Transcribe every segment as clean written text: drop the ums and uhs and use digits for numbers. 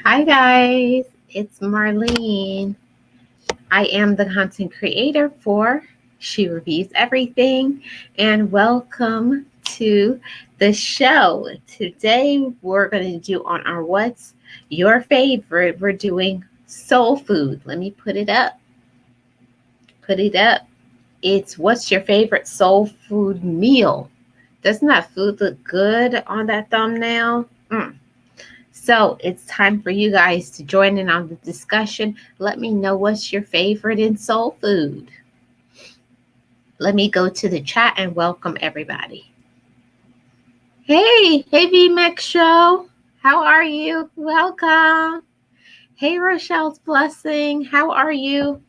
Hi guys, it's Marlene. I am the content creator for She Reviews Everything, and welcome to the show. Today we're going to do on our What's Your Favorite. We're doing soul food. Let me put it up. Put it up. It's what's your favorite soul food meal? Doesn't that food look good on that thumbnail? So it's time for you guys to join in on the discussion. Let me know what's your favorite in soul food. Let me go to the chat and welcome everybody. Hey VMAX Show. How are you? Welcome. Hey Rochelle's Blessing. How are you?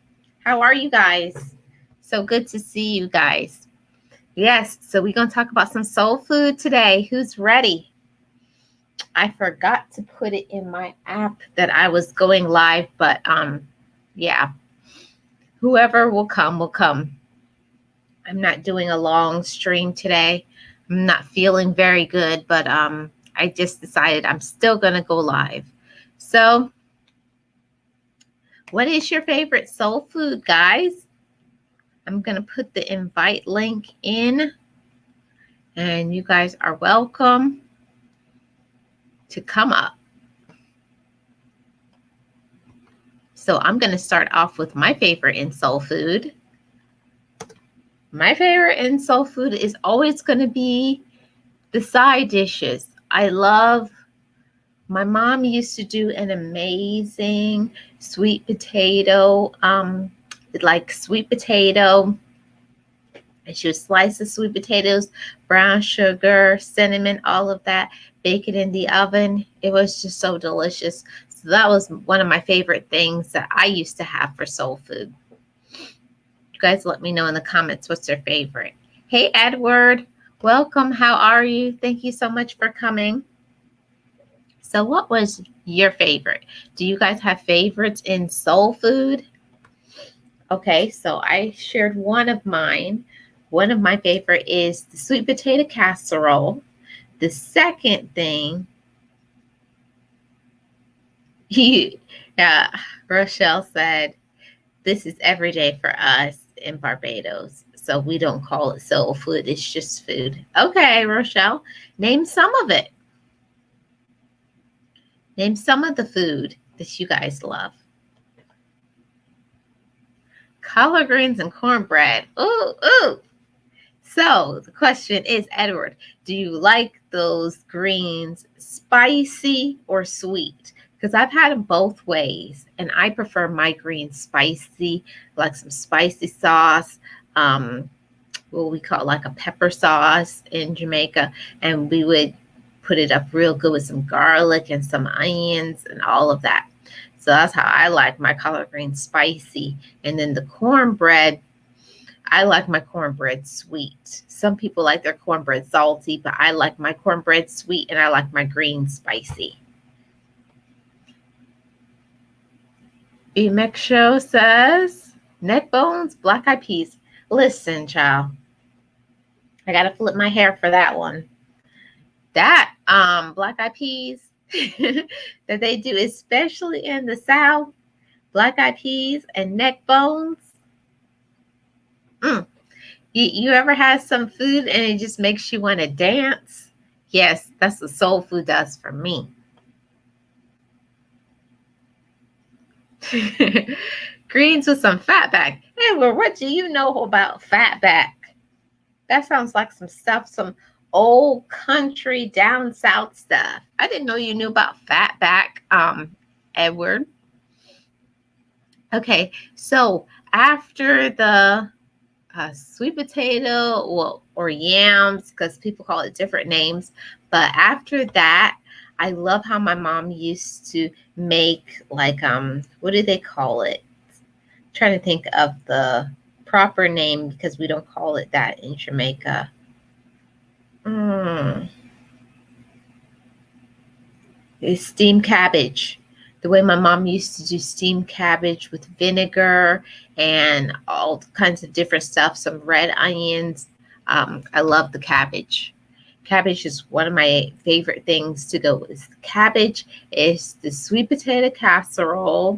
How are you guys? So good to see you guys. Yes, so we're going to talk about some soul food today. Who's ready? I forgot to put it in my app that I was going live, but yeah, whoever will come will come. I'm not doing a long stream today. I'm not feeling very good, but I just decided I'm still going to go live. So, what is your favorite soul food, guys? I'm going to put the invite link in, and you guys are welcome to come up. So I'm going to start off with my favorite in soul food. My favorite in soul food is always going to be the side dishes. My mom used to do an amazing sweet potato, like sweet potato. And she would slice the sweet potatoes, brown sugar, cinnamon, all of that, bake it in the oven. It was just so delicious. So that was one of my favorite things that I used to have for soul food. You guys let me know in the comments what's your favorite. Hey, Edward. Welcome. How are you? Thank you so much for coming. So what was your favorite? Do you guys have favorites in soul food? Okay, so I shared one of mine. One of my favorite is the sweet potato casserole. The second thing, Rochelle said, this is every day for us in Barbados. So we don't call it soul food. It's just food. Okay, Rochelle, name some of it. Name some of the food that you guys love. Collard greens and cornbread. Ooh. So the question is, Edward, do you like those greens spicy or sweet? Because I've had them both ways, and I prefer my greens spicy, like some spicy sauce, what we call like a pepper sauce in Jamaica, and we would put it up real good with some garlic and some onions and all of that. So that's how I like my collard greens spicy. And then the cornbread, I like my cornbread sweet. Some people like their cornbread salty, but I like my cornbread sweet and I like my greens spicy. BMX Show says, neck bones, black eyed peas. Listen, child, I got to flip my hair for that one. That black eyed peas that they do, especially in the South, black eyed peas and neck bones. You ever had some food and it just makes you want to dance? Yes, that's what soul food does for me. Greens with some fatback. Hey, well, what do you know about fatback? That sounds like some stuff, some old country down south stuff. I didn't know you knew about fatback, Edward. Okay, so after the sweet potato or yams, because people call it different names. But after that, I love how my mom used to make like, what do they call it? I'm trying to think of the proper name because we don't call it that in Jamaica. It's steamed cabbage. The way my mom used to do steamed cabbage with vinegar and all kinds of different stuff, some red onions. I love the cabbage Cabbage is one of my favorite things to go with. Cabbage is the sweet potato casserole,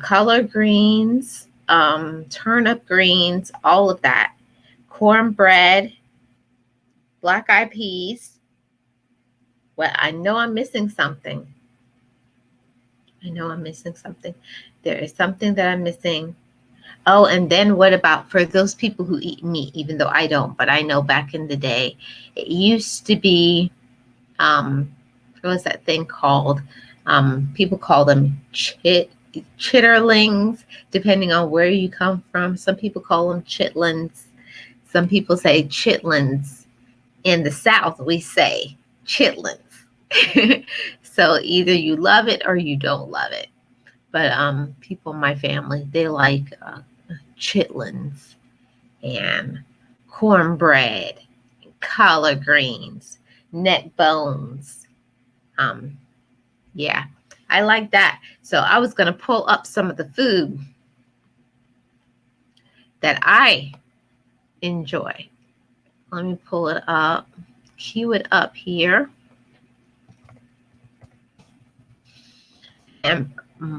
collard greens, turnip greens, all of that. Cornbread, black eyed peas. Well, I know I'm missing something. There is something that I'm missing. Oh, and then what about for those people who eat meat, even though I don't, but I know back in the day, it used to be, what was that thing called? People call them chitterlings, depending on where you come from. Some people call them chitlins. Some people say chitlins. In the South, we say chitlins. So either you love it or you don't love it. But people in my family, they like chitlins and cornbread, collard greens, neck bones. Yeah, I like that. So I was going to pull up some of the food that I enjoy. Let me pull it up, cue it up here. And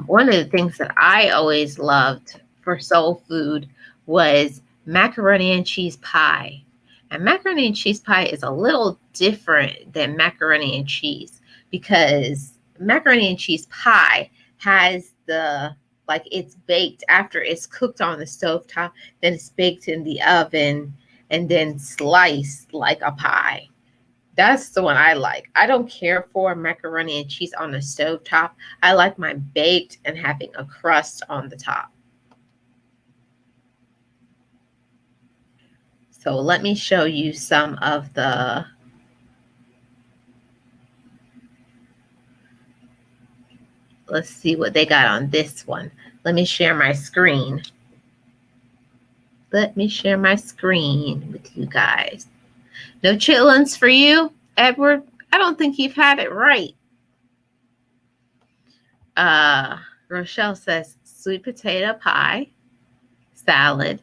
one of the things that I always loved for soul food was macaroni and cheese pie. And macaroni and cheese pie is a little different than macaroni and cheese because macaroni and cheese pie has like it's baked after it's cooked on the stovetop, then it's baked in the oven and then sliced like a pie. That's the one I like. I don't care for macaroni and cheese on the stovetop. I like mine baked and having a crust on the top. So let me show you some of the let's see what they got on this one. Let me share my screen. Let me share my screen with you guys. No chitlins for you, Edward? I don't think you've had it right. Rochelle says sweet potato pie, salad,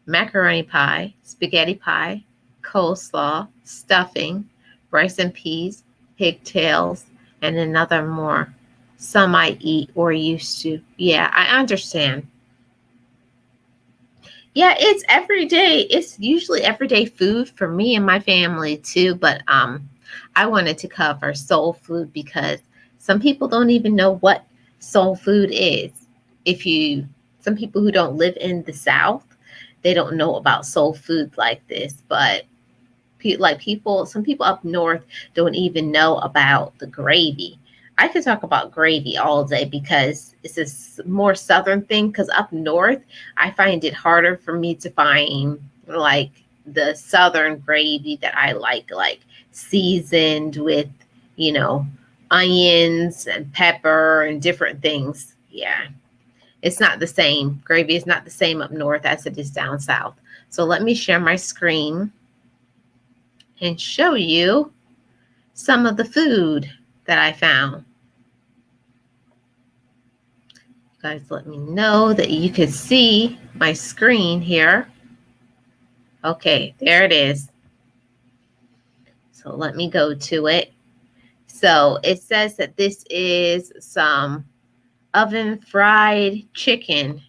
macaroni pie, spaghetti pie, coleslaw, stuffing, rice and peas, pigtails, and another more. Some I eat or used to. Yeah, I understand. Yeah, it's everyday. It's usually everyday food for me and my family too. But I wanted to cover soul food because some people don't even know what soul food is. Some people who don't live in the South, they don't know about soul food like this. But some people up north don't even know about the gravy. I could talk about gravy all day because it's a more southern thing. Because up north, I find it harder for me to find like the southern gravy that I like seasoned with, onions and pepper and different things. Yeah, it's not the same. Gravy is not the same up north as it is down south. So let me share my screen and show you some of the food that I found. You guys let me know that you can see my screen here. Okay, there it is. So let me go to it. So it says that this is some oven fried chicken.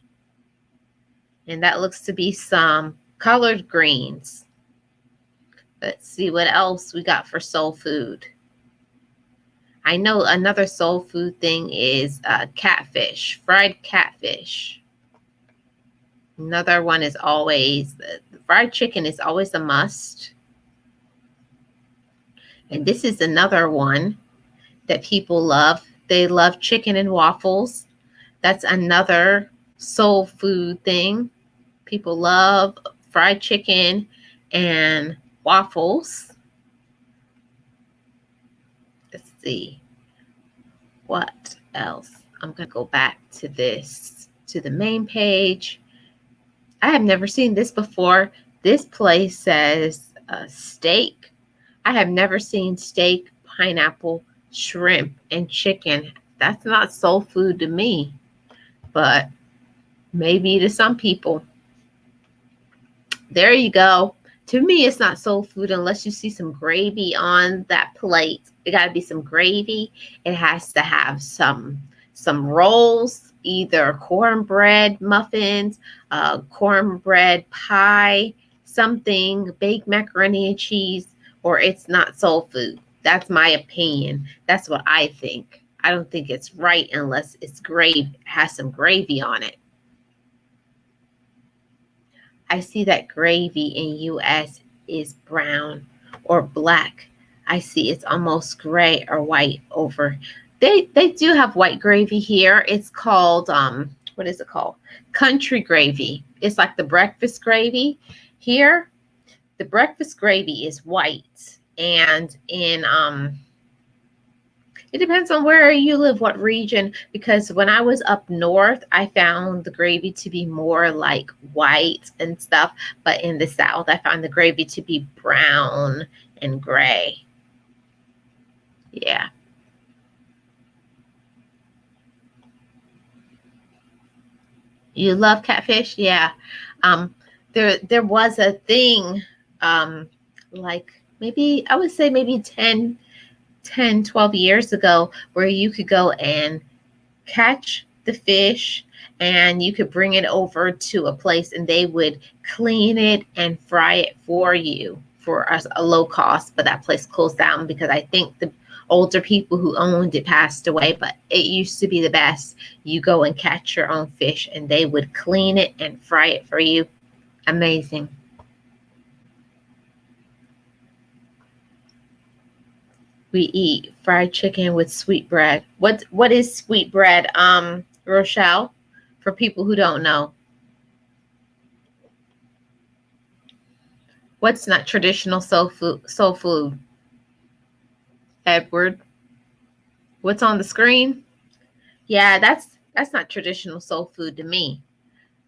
And that looks to be some collard greens. Let's see what else we got for soul food. I know another soul food thing is catfish, fried catfish. Another one is always, the fried chicken is always a must. And this is another one that people love. They love chicken and waffles. That's another soul food thing. People love fried chicken and waffles. Let's see. What else? I'm going to go back to this, to the main page. I have never seen this before. This place says steak. I have never seen steak, pineapple, shrimp, and chicken. That's not soul food to me, but maybe to some people. There you go. To me, it's not soul food unless you see some gravy on that plate. It got to be some gravy. It has to have some rolls, either cornbread muffins, cornbread pie, something, baked macaroni and cheese, or it's not soul food. That's my opinion. That's what I think. I don't think it's right unless it's has some gravy on it. I see that gravy in US is brown or black. I see it's almost gray or white over. They do have white gravy here. It's called what is it called? Country gravy. It's like the breakfast gravy. Here, the breakfast gravy is white. And in it depends on where you live, what region, because when I was up north, I found the gravy to be more like white and stuff. But in the south, I found the gravy to be brown and gray. Yeah. You love catfish? Yeah. There was a thing, like maybe, I would say maybe 12 years ago, where you could go and catch the fish and you could bring it over to a place and they would clean it and fry it for you for a low cost. But that place closed down because I think the older people who owned it passed away. But it used to be the best. You go and catch your own fish and they would clean it and fry it for you. Amazing. We eat fried chicken with sweetbread. What is sweetbread, Rochelle? For people who don't know, what's not traditional soul food? Soul food, Edward. What's on the screen? Yeah, that's not traditional soul food to me.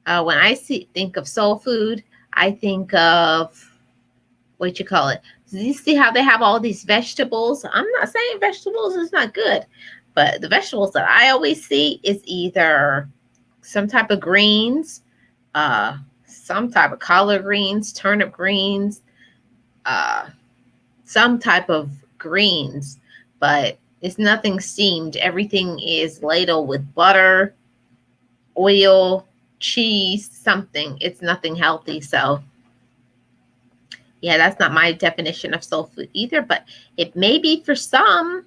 When I think of soul food, I think of what you call it. Do you see how they have all these vegetables? I'm not saying vegetables is not good, but the vegetables that I always see is either some type of greens, some type of collard greens, turnip greens, uh, some type of greens, but it's nothing steamed. Everything is ladled with butter, oil, cheese, something. It's nothing healthy. So yeah, that's not my definition of soul food either, but it may be for some.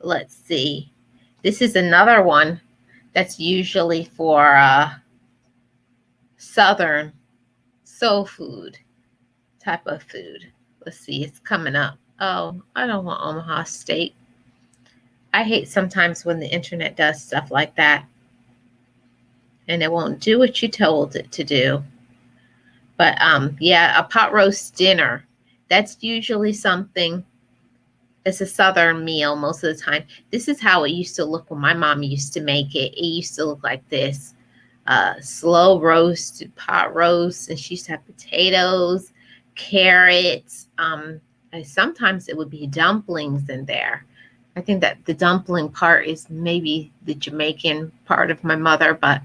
Let's see. This is another one that's usually for Southern soul food type of food. Let's see, it's coming up. Oh, I don't want Omaha steak. I hate sometimes when the internet does stuff like that and it won't do what you told it to do. But yeah, a pot roast dinner. That's usually something. It's a Southern meal most of the time. This is how it used to look when my mom used to make it. It used to look like this. Slow roasted pot roast, and she used to have potatoes, carrots. Sometimes it would be dumplings in there. I think that the dumpling part is maybe the Jamaican part of my mother, but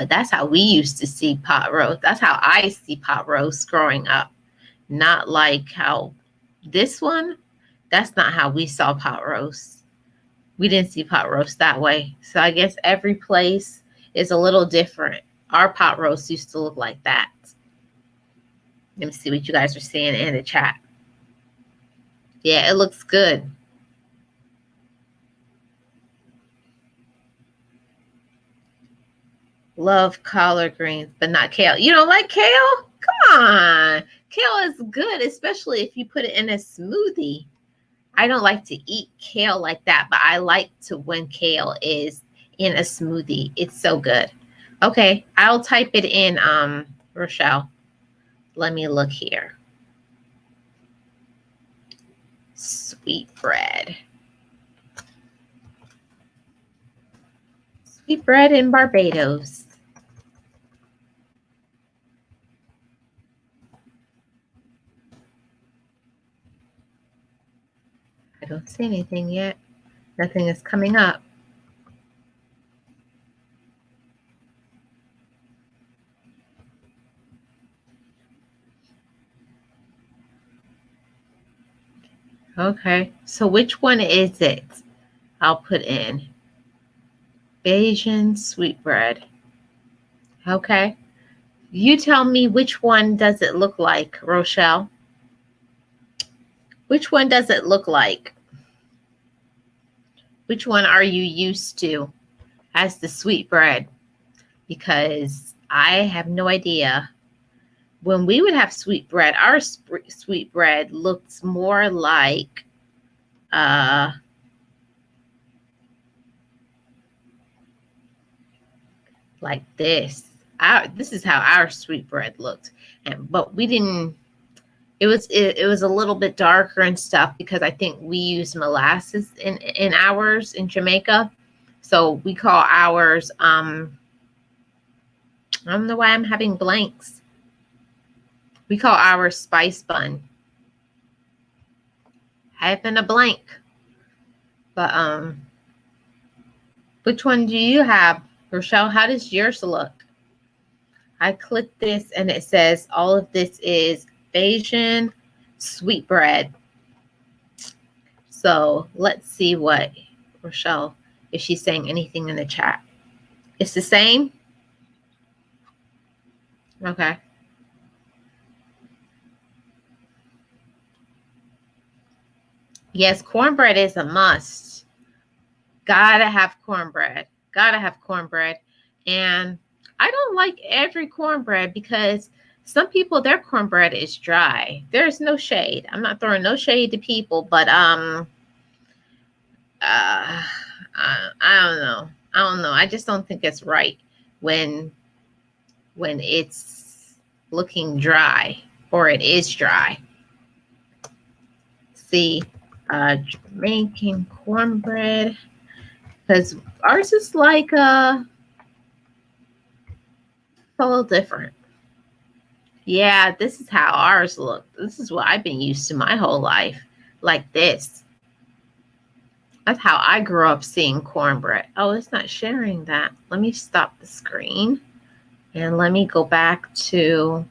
that's how we used to see pot roast. That's how I see pot roast growing up. Not like how this one, that's not how we saw pot roast. We didn't see pot roast that way. So I guess every place is a little different. Our pot roast used to look like that. Let me see what you guys are seeing in the chat. Yeah, it looks good. Love collard greens, but not kale. You don't like kale? Come on. Kale is good, especially if you put it in a smoothie. I don't like to eat kale like that, but I like to when kale is in a smoothie. It's so good. Okay, I'll type it in, Rochelle. Let me look here. Sweetbread. Sweetbread in Barbados. I don't see anything yet. Nothing is coming up. Okay. So which one is it? I'll put in Bayesian sweetbread. Okay. You tell me which one does it look like, Rochelle? Which one does it look like? Which one are you used to as the sweetbread? Because I have no idea. When we would have sweetbread, our sweetbread looks more uh like this. This is how our sweetbread looked. But we didn't. It was a little bit darker and stuff because I think we use molasses in ours in Jamaica. So we call ours I don't know why I'm having blanks. We call ours spice bun. Having a blank. But which one do you have, Rochelle? How does yours look? I click this and it says all of this is Bayesian sweetbread. So let's see what Rochelle, if she's saying anything in the chat. It's the same? Okay. Yes, cornbread is a must. Gotta have cornbread. Gotta have cornbread. And I don't like every cornbread because some people, their cornbread is dry. There's no shade. I'm not throwing no shade to people, but I don't know. I don't know. I just don't think it's right when it's looking dry or it is dry. See, Jamaican cornbread, because ours is like a little different. Yeah, this is how ours look. This is what I've been used to my whole life, like this. That's how I grew up seeing cornbread. Oh, it's not sharing that. Let me stop the screen and let me go back to,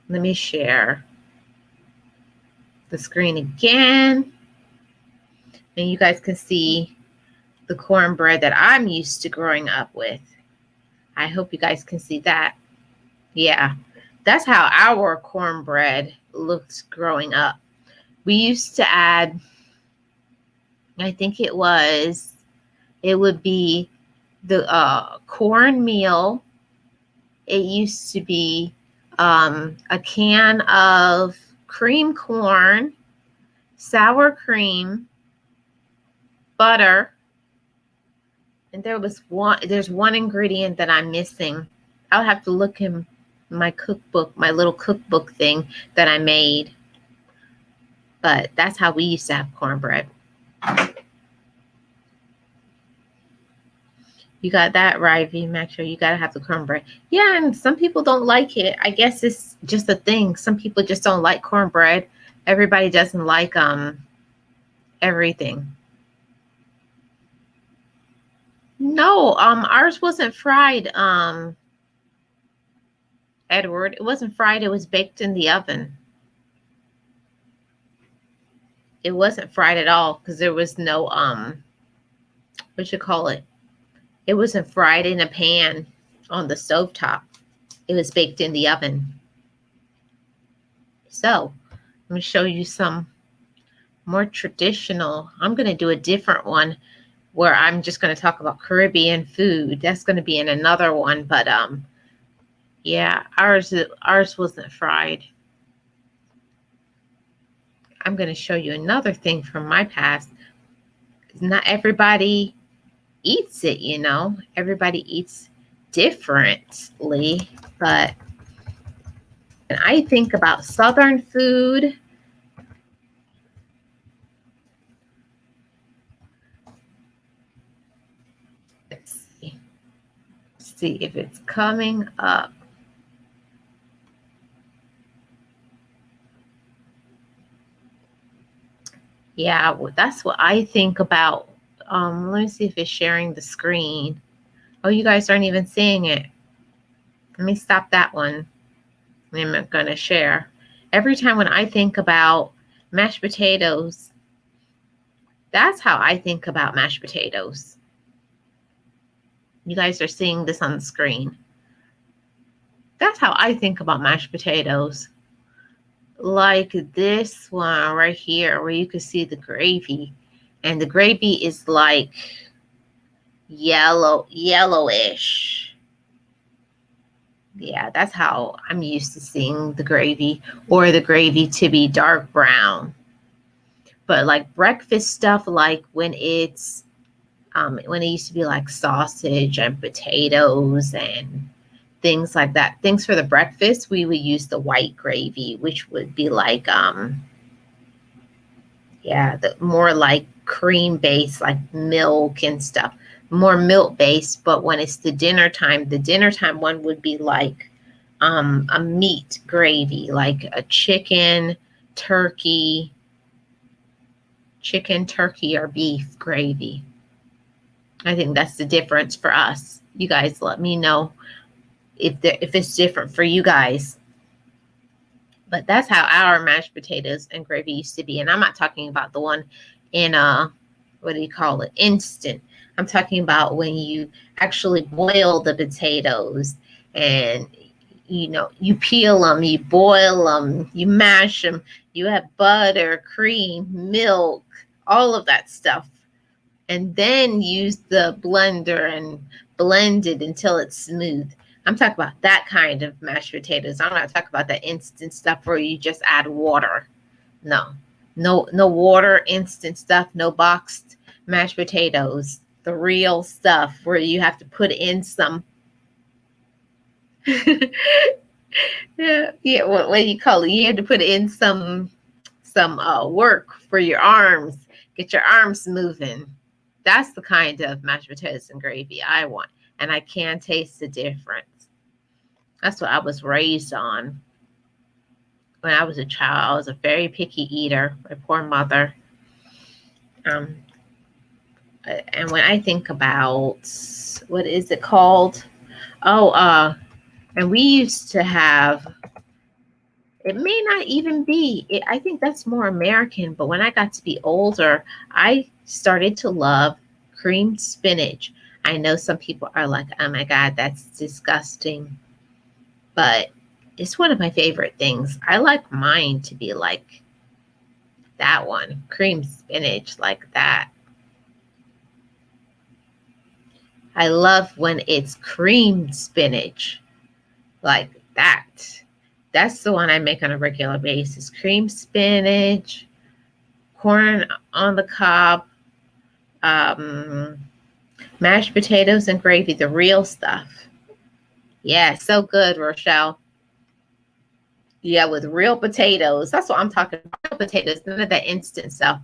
let me share the screen again. And you guys can see the cornbread that I'm used to growing up with. I hope you guys can see that. Yeah, that's how our cornbread looked growing up. We used to add, I think it would be the cornmeal. It used to be a can of cream corn, sour cream, butter, and there's one ingredient that I'm missing. I'll have to look in my cookbook, my little cookbook thing that I made. But that's how we used to have cornbread. You got that right, V Metro. You got to have the cornbread. Yeah, and some people don't like it. I guess it's just a thing. Some people just don't like cornbread. Everybody doesn't like everything. No, ours wasn't fried, Edward. It wasn't fried. It was baked in the oven. It wasn't fried at all because there was no what you call it? It wasn't fried in a pan on the stovetop. It was baked in the oven. So let me show you some more traditional. I'm going to do a different one where I'm just going to talk about Caribbean food. That's going to be in another one. But yeah, ours wasn't fried. I'm going to show you another thing from my past. Not everybody eats it, you know. Everybody eats differently, but when I think about Southern food, let's see if it's coming up. Yeah, well, that's what I think about. Let me see if it's sharing the screen. Oh, you guys aren't even seeing it. Let me stop that one. I'm going to share. Every time when I think about Mashed potatoes. That's how I think about mashed potatoes. You guys are seeing this on the screen. That's how I think about mashed potatoes. Like this one right here, where you can see the gravy. And the gravy is like yellowish. Yeah, that's how I'm used to seeing the gravy, or the gravy to be dark brown. But like breakfast stuff, like when it used to be like sausage and potatoes and things like that, things for the breakfast, we would use the white gravy, which would be like the more like cream based, like milk and stuff, more milk based. But when it's the dinner time one would be like a meat gravy, like a turkey, or beef gravy. I think that's the difference for us. You guys let me know if it's different for you guys. But that's how our mashed potatoes and gravy used to be. And I'm not talking about the one in what do you call it? Instant. I'm talking about when you actually boil the potatoes, and you peel them, you boil them, you mash them, you have butter, cream, milk, all of that stuff. And then use the blender and blend it until it's smooth. I'm talking about that kind of mashed potatoes. I'm not talking about the instant stuff where you just add water. No. No water, instant stuff, no boxed mashed potatoes. The real stuff where you have to put in some what do you call it? You have to put in some work for your arms. Get your arms moving. That's the kind of mashed potatoes and gravy I want. And I can taste the difference. That's what I was raised on. When I was a child, I was a very picky eater. My poor mother. And when I think about, what is it called? And we used to have, it may not even be, I think that's more American, but when I got to be older, I started to love creamed spinach. I know some people are like, oh my God, that's disgusting. But it's one of my favorite things. I like mine to be like that one, creamed spinach like that. I love when it's creamed spinach like that. That's the one I make on a regular basis. Creamed spinach, corn on the cob, mashed potatoes and gravy, the real stuff. Yeah, so good, Rochelle. Yeah, with real potatoes. That's what I'm talking about. Real potatoes, none of that instant stuff.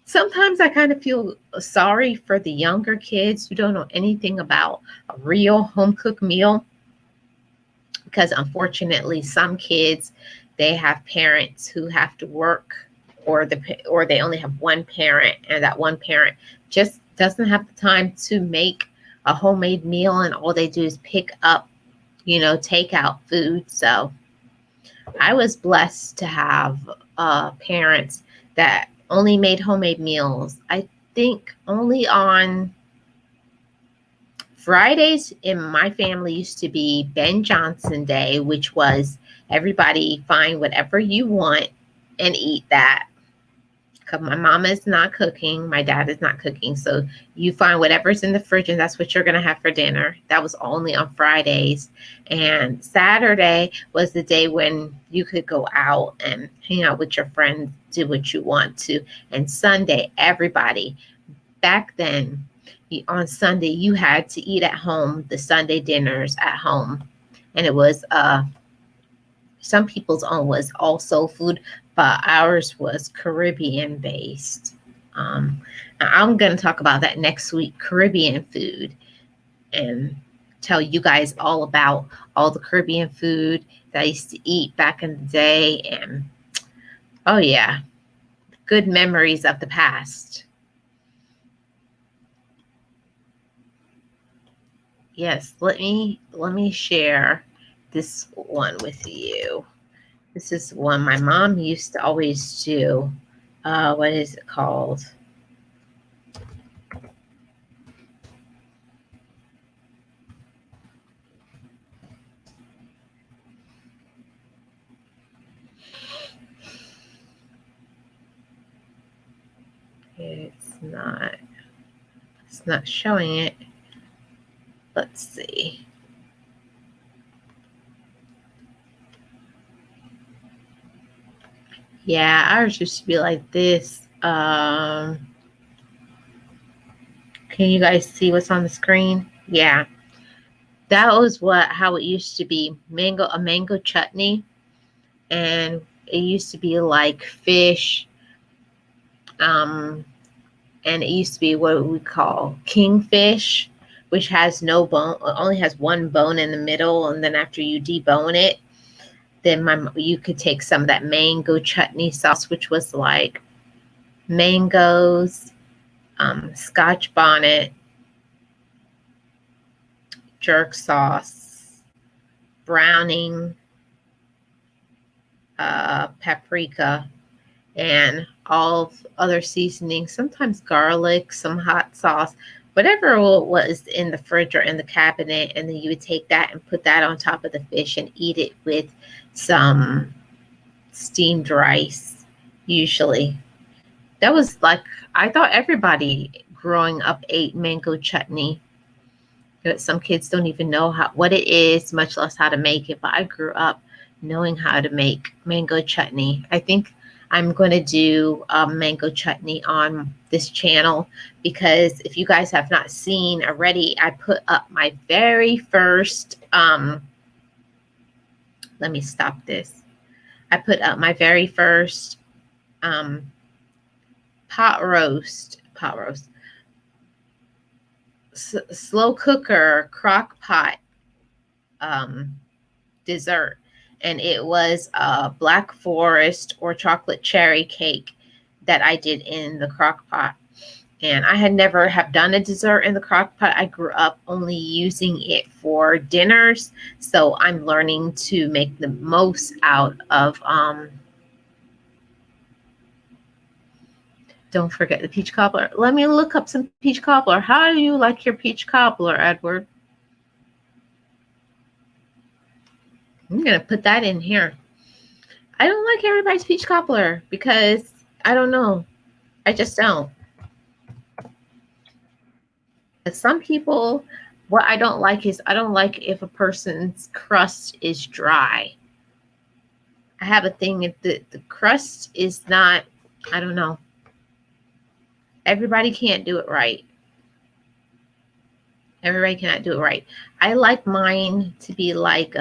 Sometimes I kind of feel sorry for the younger kids who don't know anything about a real home cooked meal, because unfortunately some kids, they have parents who have to work, or they only have one parent, and that one parent just doesn't have the time to make a homemade meal, and all they do is pick up, takeout food. So I was blessed to have parents that only made homemade meals. I think only on Fridays in my family used to be Ben Johnson Day, which was everybody find whatever you want and eat that. Because my mama is not cooking, my dad is not cooking. So you find whatever's in the fridge and that's what you're going to have for dinner. That was only on Fridays. And Saturday was the day when you could go out and hang out with your friends, do what you want to. And Sunday, everybody, back then, on Sunday, you had to eat at home, the Sunday dinners at home. And it was, some people's own was all soul food, but ours was Caribbean based. I'm going to talk about that next week, Caribbean food, and tell you guys all about all the Caribbean food that I used to eat back in the day. And oh yeah, good memories of the past. Yes, let me share this one with you. This is one my mom used to always do. What is it called? It's not showing it. Let's see. Yeah, ours used to be like this. Can you guys see what's on the screen? Yeah, that was how it used to be. A mango chutney, and it used to be like fish. And it used to be what we call kingfish, which has no bone, only has one bone in the middle, and then after you debone it, then you could take some of that mango chutney sauce, which was like mangoes, Scotch bonnet, jerk sauce, browning, paprika, and all other seasonings, sometimes garlic, some hot sauce, whatever was in the fridge or in the cabinet. And then you would take that and put that on top of the fish and eat it with some steamed rice, usually. That was like, I thought everybody growing up ate mango chutney. Some kids don't even know what it is, much less how to make it. But I grew up knowing how to make mango chutney. I think I'm going to do mango chutney on this channel, because if you guys have not seen already, I put up my very first, let me stop this. I put up my very first pot roast, slow cooker, crock pot dessert. And it was a black forest or chocolate cherry cake that I did in the crock pot. And I had never have done a dessert in the crock pot. I grew up only using it for dinners. So I'm learning to make the most out of, don't forget the peach cobbler. Let me look up some peach cobbler. How do you like your peach cobbler, Edward? I'm going to put that in here. I don't like everybody's peach cobbler because I don't know. I just don't. Some people, what I don't like is I don't like if a person's crust is dry. I have a thing if the crust is not, I don't know. Everybody can't do it right. Everybody cannot do it right. I like mine to be like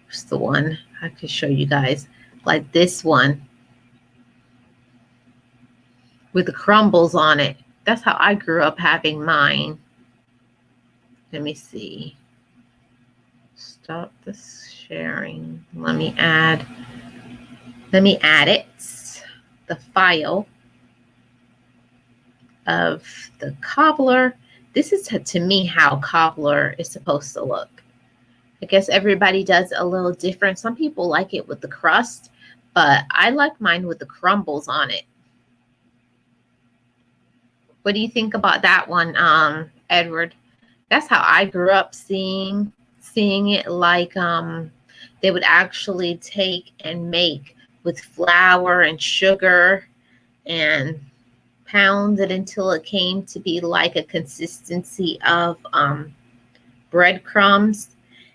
what's the one I could show you guys? Like this one with the crumbles on it. That's how I grew up having mine. Let me see. Stop this sharing. Let me add it. The file of the cobbler. This is to me how cobbler is supposed to look. I guess everybody does a little different. Some people like it with the crust, but I like mine with the crumbles on it. What do you think about that one, Edward? That's how I grew up seeing it, like they would actually take and make with flour and sugar and pound it until it came to be like a consistency of breadcrumbs.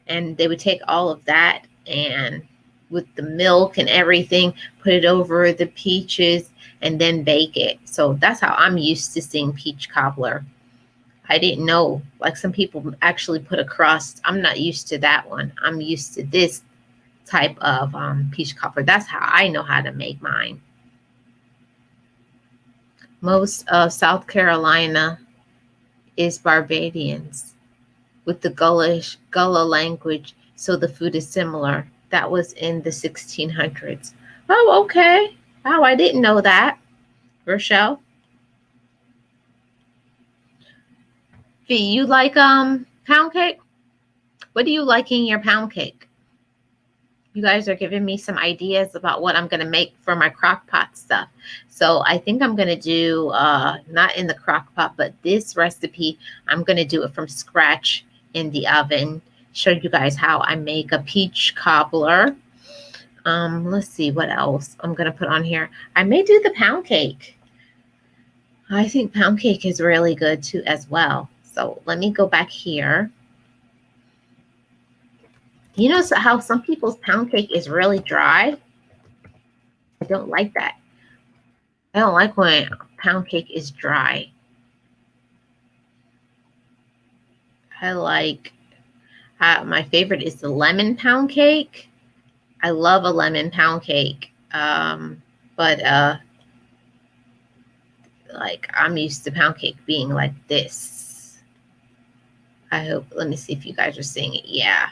And they would take all of that and with the milk and everything, put it over the peaches and then bake it. So that's how I'm used to seeing peach cobbler. I didn't know, like some people actually put a crust. I'm not used to that one. I'm used to this type of peach cobbler. That's how I know how to make mine. Most of South Carolina is Barbadians with the Gullah language, so the food is similar. That was in the 1600s. Oh, okay. Wow, I didn't know that. Rochelle? V, you like pound cake? What do you like in your pound cake? you guys are giving me some ideas about what I'm going to make for my crock pot stuff. So I think I'm going to do, not in the crock pot, but this recipe, I'm going to do it from scratch in the oven. Show you guys how I make a peach cobbler. Let's see what else I'm going to put on here. I may do the pound cake. I think pound cake is really good too as well. So let me go back here. You know how some people's pound cake is really dry? I don't like that. I don't like when pound cake is dry. I like, my favorite is the lemon pound cake. I love a lemon pound cake. But like I'm used to pound cake being like this. I hope, let me see if you guys are seeing it. Yeah.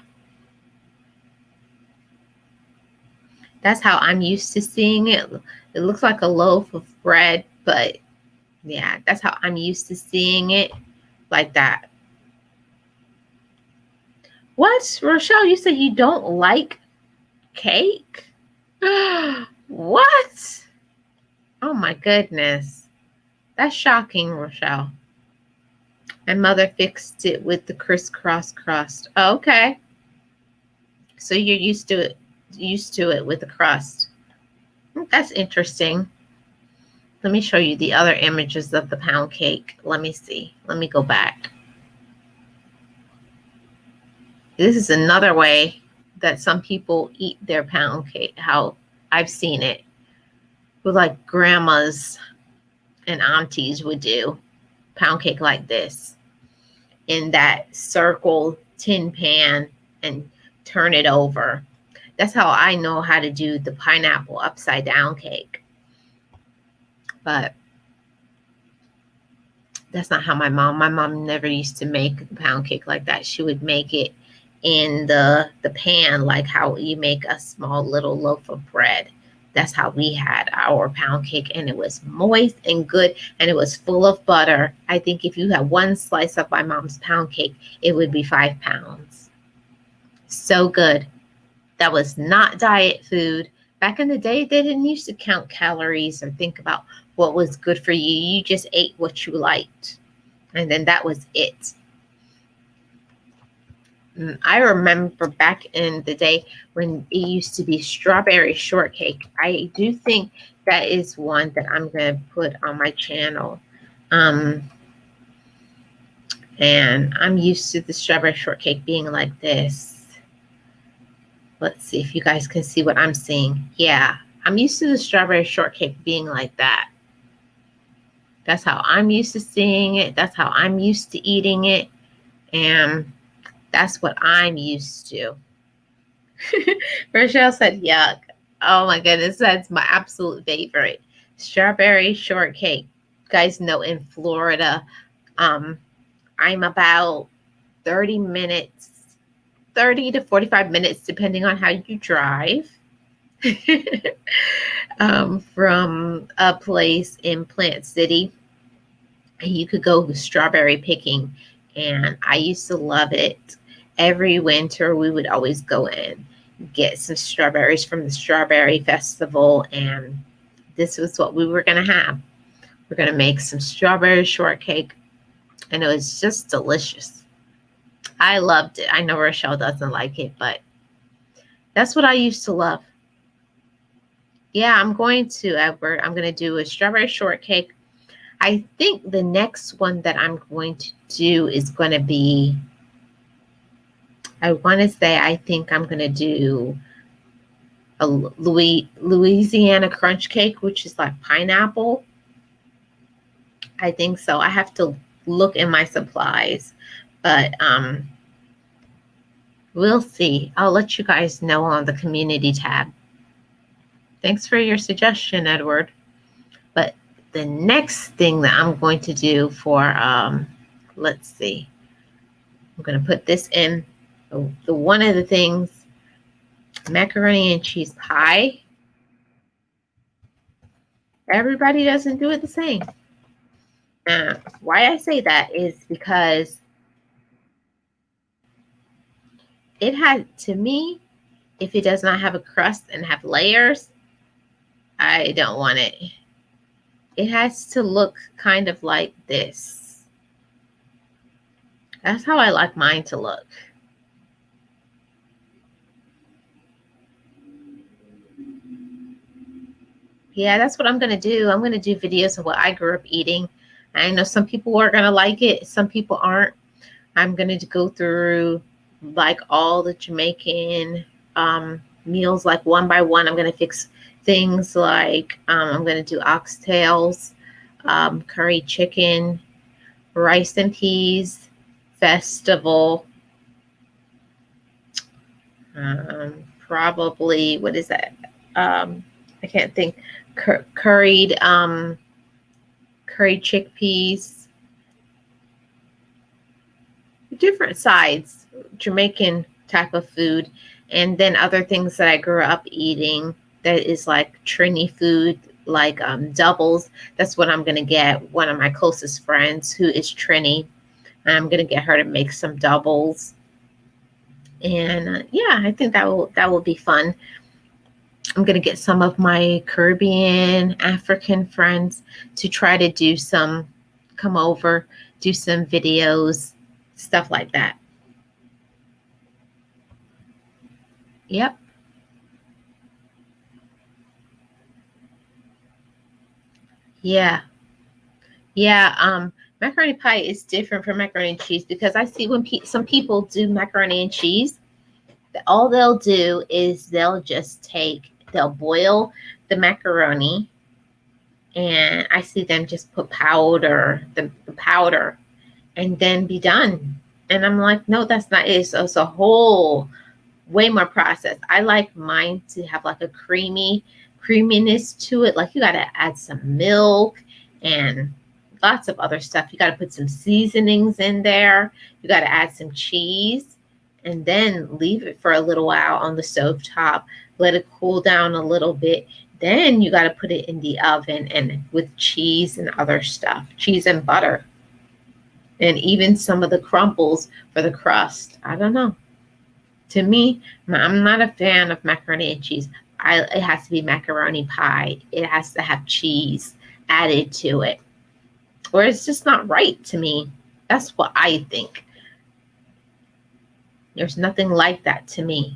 That's how I'm used to seeing it. It looks like a loaf of bread, but yeah, that's how I'm used to seeing it, like that. What? Rochelle, you said you don't like cake? What? Oh my goodness. That's shocking, Rochelle. My mother fixed it with the crisscross crust. Oh, okay. So you're used to it with the crust. That's interesting. Let me show you the other images of the pound cake. Let me see. Let me go back. This is another way that some people eat their pound cake, how I've seen it, with like grandmas and aunties would do pound cake like this, in that circle tin pan and turn it over. That's how I know how to do the pineapple upside down cake. But that's not how my mom never used to make the pound cake like that. She would make it in the pan, like how you make a small little loaf of bread. That's how we had our pound cake, and it was moist and good, and it was full of butter. I think if you had one slice of my mom's pound cake, it would be 5 pounds. So good. That was not diet food. Back in the day, they didn't used to count calories or think about what was good for you. You just ate what you liked, and then that was it. I remember back in the day when it used to be strawberry shortcake. I do think that is one that I'm going to put on my channel. And I'm used to the strawberry shortcake being like this. Let's see if you guys can see what I'm seeing. Yeah, I'm used to the strawberry shortcake being like that. That's how I'm used to seeing it. That's how I'm used to eating it. And that's what I'm used to. Rochelle said, yuck. Oh my goodness, that's my absolute favorite. Strawberry shortcake. You guys know in Florida, I'm about 30 to 45 minutes, depending on how you drive, from a place in Plant City. And you could go strawberry picking, and I used to love it. Every winter, we would always go in, get some strawberries from the strawberry festival, and this was what we were going to have. We're going to make some strawberry shortcake, and it was just delicious. I loved it. I know Rochelle doesn't like it, but that's what I used to love. Yeah, I'm going to, Edward. I'm going to do a strawberry shortcake. I think the next one that I'm going to do is going to be, I want to say, I think I'm going to do a Louisiana crunch cake, which is like pineapple. I think so. I have to look in my supplies, but we'll see. I'll let you guys know on the community tab. Thanks for your suggestion, Edward. But the next thing that I'm going to do for, let's see, I'm going to put this in the one of the things, macaroni and cheese pie. Everybody doesn't do it the same. Why I say that is because it had, to me, If it does not have a crust and have layers, I don't want it. It has to look kind of like this. That's how I like mine to look. Yeah, that's what I'm going to do. I'm going to do videos of what I grew up eating. I know some people are going to like it. Some people aren't. I'm going to go through like all the Jamaican meals, like one by one. I'm going to fix things like I'm going to do oxtails, curry chicken, rice and peas, festival, probably, what is that? I can't think. Curried chickpeas, different sides, Jamaican type of food, and then other things that I grew up eating that is like Trini food, like doubles. That's what I'm gonna get. One of my closest friends who is Trini, I'm gonna get her to make some doubles, and yeah, I think that will be fun. I'm going to get some of my Caribbean, African friends to try to come over, do some videos, stuff like that. Yep. Yeah. Yeah. Macaroni pie is different from macaroni and cheese because I see when some people do macaroni and cheese, all they'll do is they'll boil the macaroni, and I see them just put the powder, and then be done. And I'm like, no, that's not it. So it's a whole way more process. I like mine to have like a creaminess to it. Like you got to add some milk and lots of other stuff. You got to put some seasonings in there. You got to add some cheese and then leave it for a little while on the stove top. Let it cool down a little bit. Then you got to put it in the oven and with cheese and other stuff, cheese and butter, and even some of the crumbles for the crust. I don't know. To me, I'm not a fan of macaroni and cheese. It has to be macaroni pie. It has to have cheese added to it, or it's just not right to me. That's what I think. There's nothing like that to me.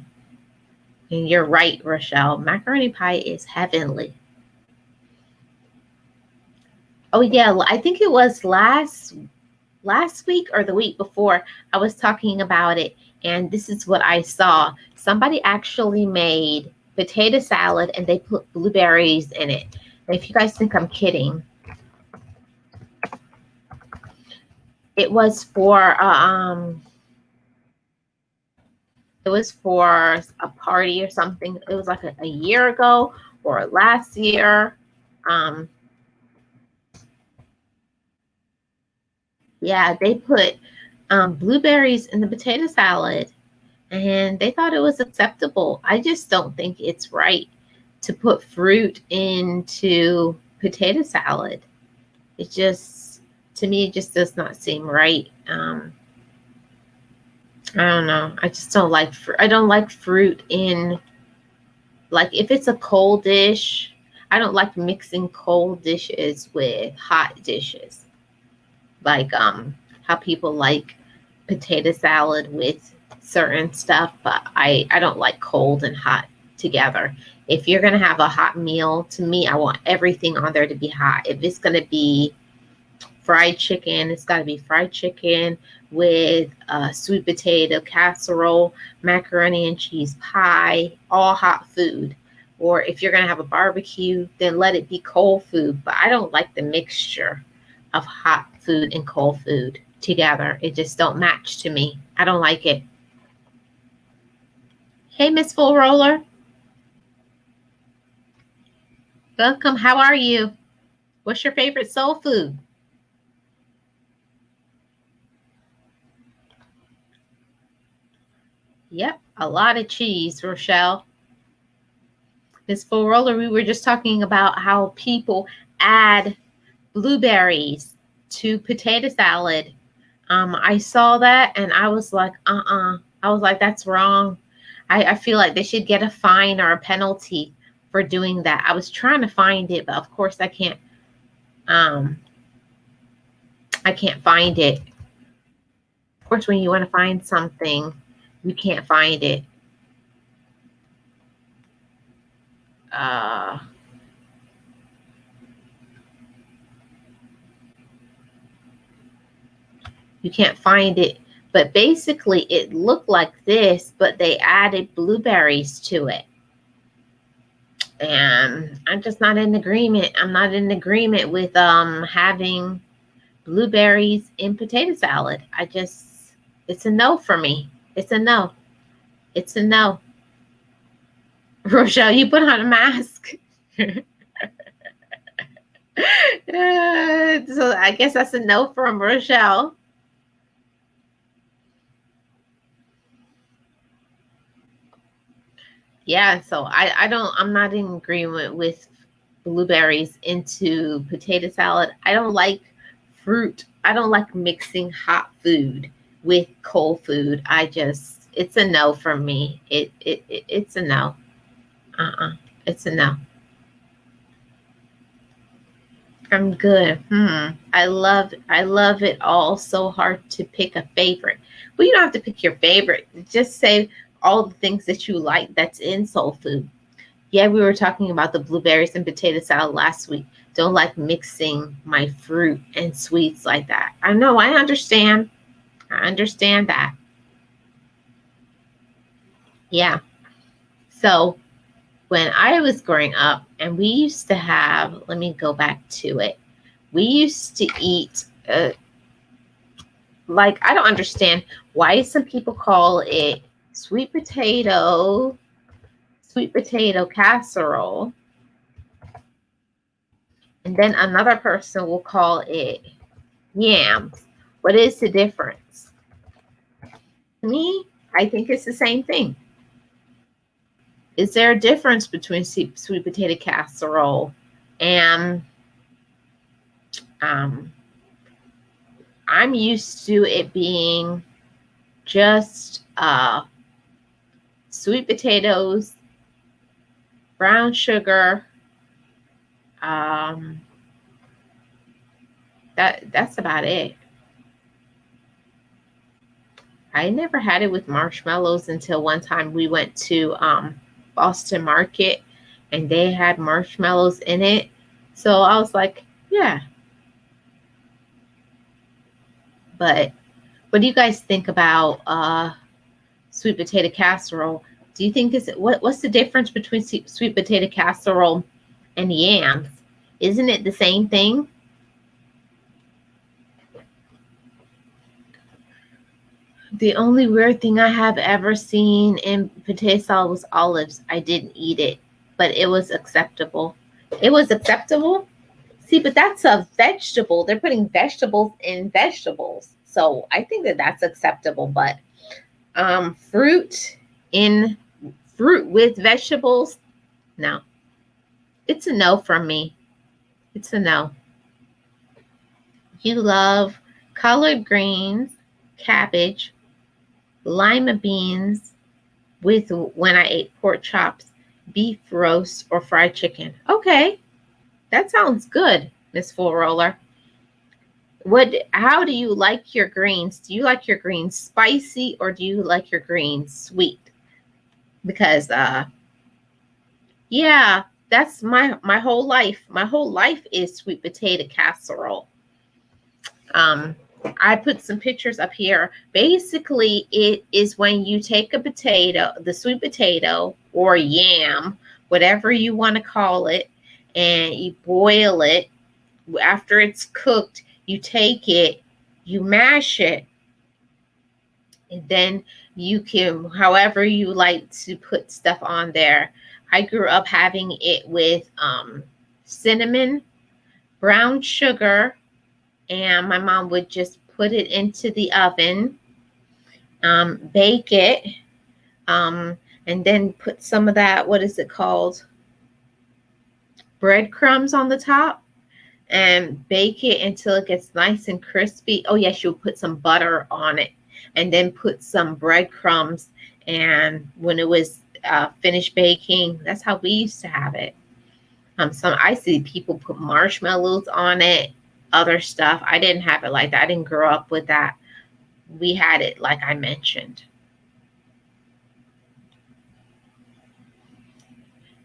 And you're right, Rochelle. Macaroni pie is heavenly. Oh yeah, I think it was last week or the week before I was talking about it, and this is what I saw. Somebody actually made potato salad and they put blueberries in it. And if you guys think I'm kidding, it was for a party or something. It was like a year ago or last year. Yeah, they put blueberries in the potato salad, and they thought it was acceptable. I just don't think it's right to put fruit into potato salad. It just, to me, it just does not seem right. I don't know. I just don't like I don't like fruit in, like, if it's a cold dish. I don't like mixing cold dishes with hot dishes. Like how people like potato salad with certain stuff, but I don't like cold and hot together. If you're going to have a hot meal, to me, I want everything on there to be hot. If it's going to be fried chicken, it's got to be fried chicken with sweet potato casserole, macaroni and cheese pie, all hot food. Or if you're going to have a barbecue, then let it be cold food. But I don't like the mixture of hot food and cold food together. It just don't match to me. I don't like it. Hey, Miss Full Roller. Welcome. How are you? What's your favorite soul food? Yep, a lot of cheese, Rochelle. Miss Full Roller, we were just talking about how people add blueberries to potato salad. I saw that and I was like, I was like, that's wrong. I feel like they should get a fine or a penalty for doing that. I was trying to find it, but of course um I can't find it. Of course, when you want to find something, you can't find it. Uh you can't find it. But basically it looked like this, but they added blueberries to it. And I'm just not in agreement. I'm not in agreement with having blueberries in potato salad. It's a no for me. It's a no. It's a no. Rochelle, you put on a mask. So I guess that's a no from Rochelle. Yeah, so I'm not in agreement with blueberries into potato salad. I don't like fruit. I don't like mixing hot food with cold food. It's a no for me. It's a no. It's a no. I'm good. I love it all. So hard to pick a favorite. Well, you don't have to pick your favorite. Just say all the things that you like that's in soul food. Yeah, we were talking about the blueberries and potato salad last week. Don't like mixing my fruit and sweets like that. I know, I understand. I understand that. Yeah. So when I was growing up, and we used to have, let me go back to it. We used to eat, like, I don't understand why some people call it sweet potato casserole. And then another person will call it yams. What is the difference? To me, I think it's the same thing. Is there a difference between sweet potato casserole and I'm used to it being just sweet potatoes, brown sugar. That's about it. I never had it with marshmallows until one time we went to Boston Market and they had marshmallows in it. So I was like, yeah. But what do you guys think about sweet potato casserole? Do you think what's the difference between sweet potato casserole and yams? Isn't it the same thing? The only weird thing I have ever seen in potato salad was olives. I didn't eat it, but it was acceptable. It was acceptable? See, but that's a vegetable. They're putting vegetables in vegetables. So I think that that's acceptable. But fruit with vegetables, no. It's a no from me. It's a no. You love collard greens, cabbage, lima beans with when I ate pork chops, beef roast, or fried chicken. Okay, that sounds good, Miss Full Roller. How do you like your greens? Do you like your greens spicy or do you like your greens sweet? Because yeah, that's my whole life. My whole life is sweet potato casserole. I put some pictures up here. Basically, it is when you take a potato, the sweet potato or yam, whatever you want to call it, and you boil it. After it's cooked, you take it, you mash it, and then you can, however you like to put stuff on there. I grew up having it with cinnamon, brown sugar, and my mom would just put it into the oven, bake it, and then put some of that, what is it called? Breadcrumbs on the top, and bake it until it gets nice and crispy. Oh, yes, you'll put some butter on it. and then put some breadcrumbs. And when it was finished baking, that's how we used to have it. Some I see people put marshmallows on it, other stuff. I didn't have it like that. I didn't grow up with that. We had it like I mentioned.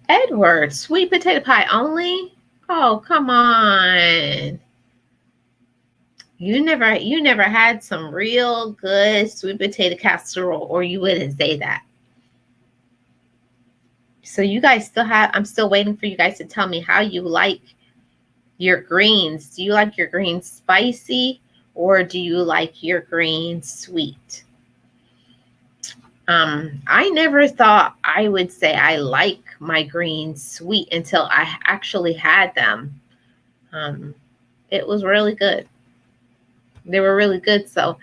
Edward, sweet potato pie only? Oh, come on. You never had some real good sweet potato casserole, or you wouldn't say that. So you guys still have, I'm still waiting for you guys to tell me how you like your greens. Do you like your greens spicy, or do you like your greens sweet? I never thought I would say I like my greens sweet until I actually had them. It was really good. They were really good. So,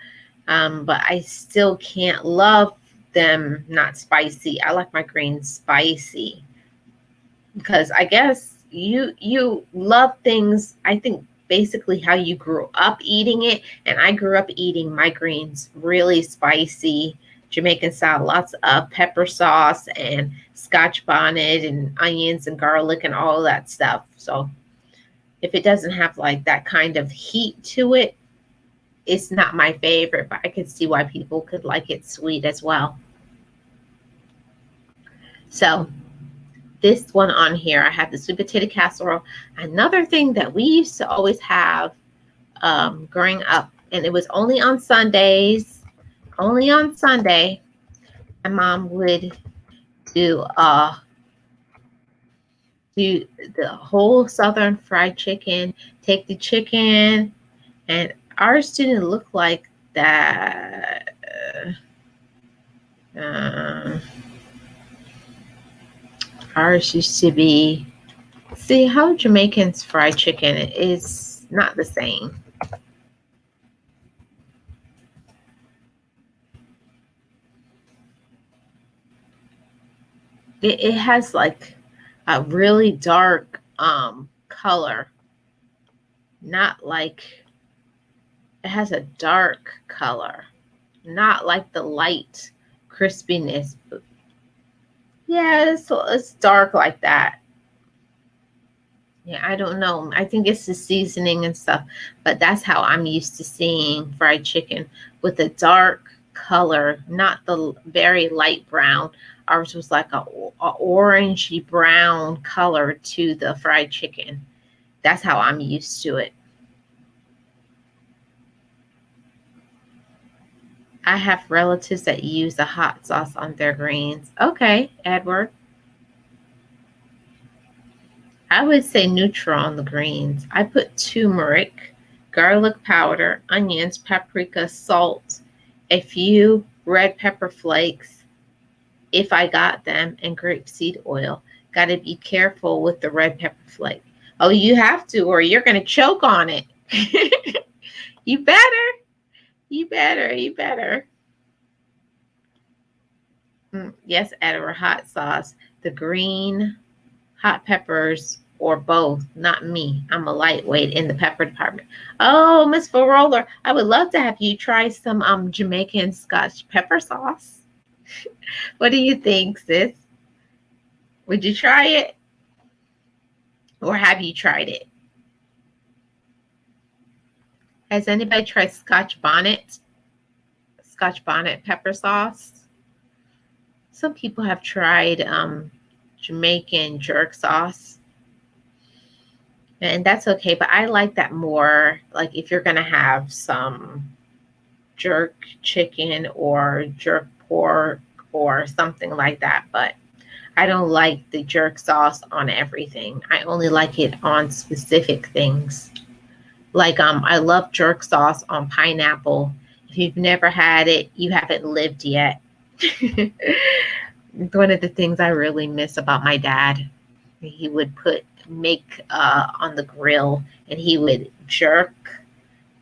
but I still can't love them not spicy. I like my greens spicy because I guess you love things. I think basically how you grew up eating it, and I grew up eating my greens really spicy, Jamaican style, lots of pepper sauce and scotch bonnet and onions and garlic and all that stuff. So if it doesn't have like that kind of heat to it, it's not my favorite, but I could see why people could like it sweet as well. So this one on here, I have the sweet potato casserole. Another thing that we used to always have growing up, and it was only on Sundays, only on Sunday, my mom would do the whole Southern fried chicken, take the chicken, and ours didn't look like that. Ours used to be, see how Jamaicans fried chicken is not the same. It has like a really dark color, not like, it has a dark color, not like the light crispiness. Yeah, it's dark like that. Yeah, I don't know. I think it's the seasoning and stuff, but that's how I'm used to seeing fried chicken, with a dark color, not the very light brown. Ours was like a orangey brown color to the fried chicken. That's how I'm used to it. I have relatives that use a hot sauce on their greens. Okay, Edward. I would say neutral on the greens. I put turmeric, garlic powder, onions, paprika, salt, a few red pepper flakes if I got them, and grapeseed oil. Got to be careful with the red pepper flake. Oh, you have to, or you're going to choke on it. You better. You better. You better. Yes, Edward, hot sauce. The green hot peppers or both, not me. I'm a lightweight in the pepper department. Oh, Miss Roller, I would love to have you try some Jamaican Scotch pepper sauce. What do you think, sis? Would you try it? Or have you tried it? Has anybody tried Scotch bonnet? Scotch bonnet pepper sauce? Some people have tried Jamaican jerk sauce. And that's okay, but I like that more, like if you're going to have some jerk chicken or jerk pork or something like that. But I don't like the jerk sauce on everything. I only like it on specific things. Like I love jerk sauce on pineapple. If you've never had it, you haven't lived yet. One of the things I really miss about my dad, he would make on the grill, and he would jerk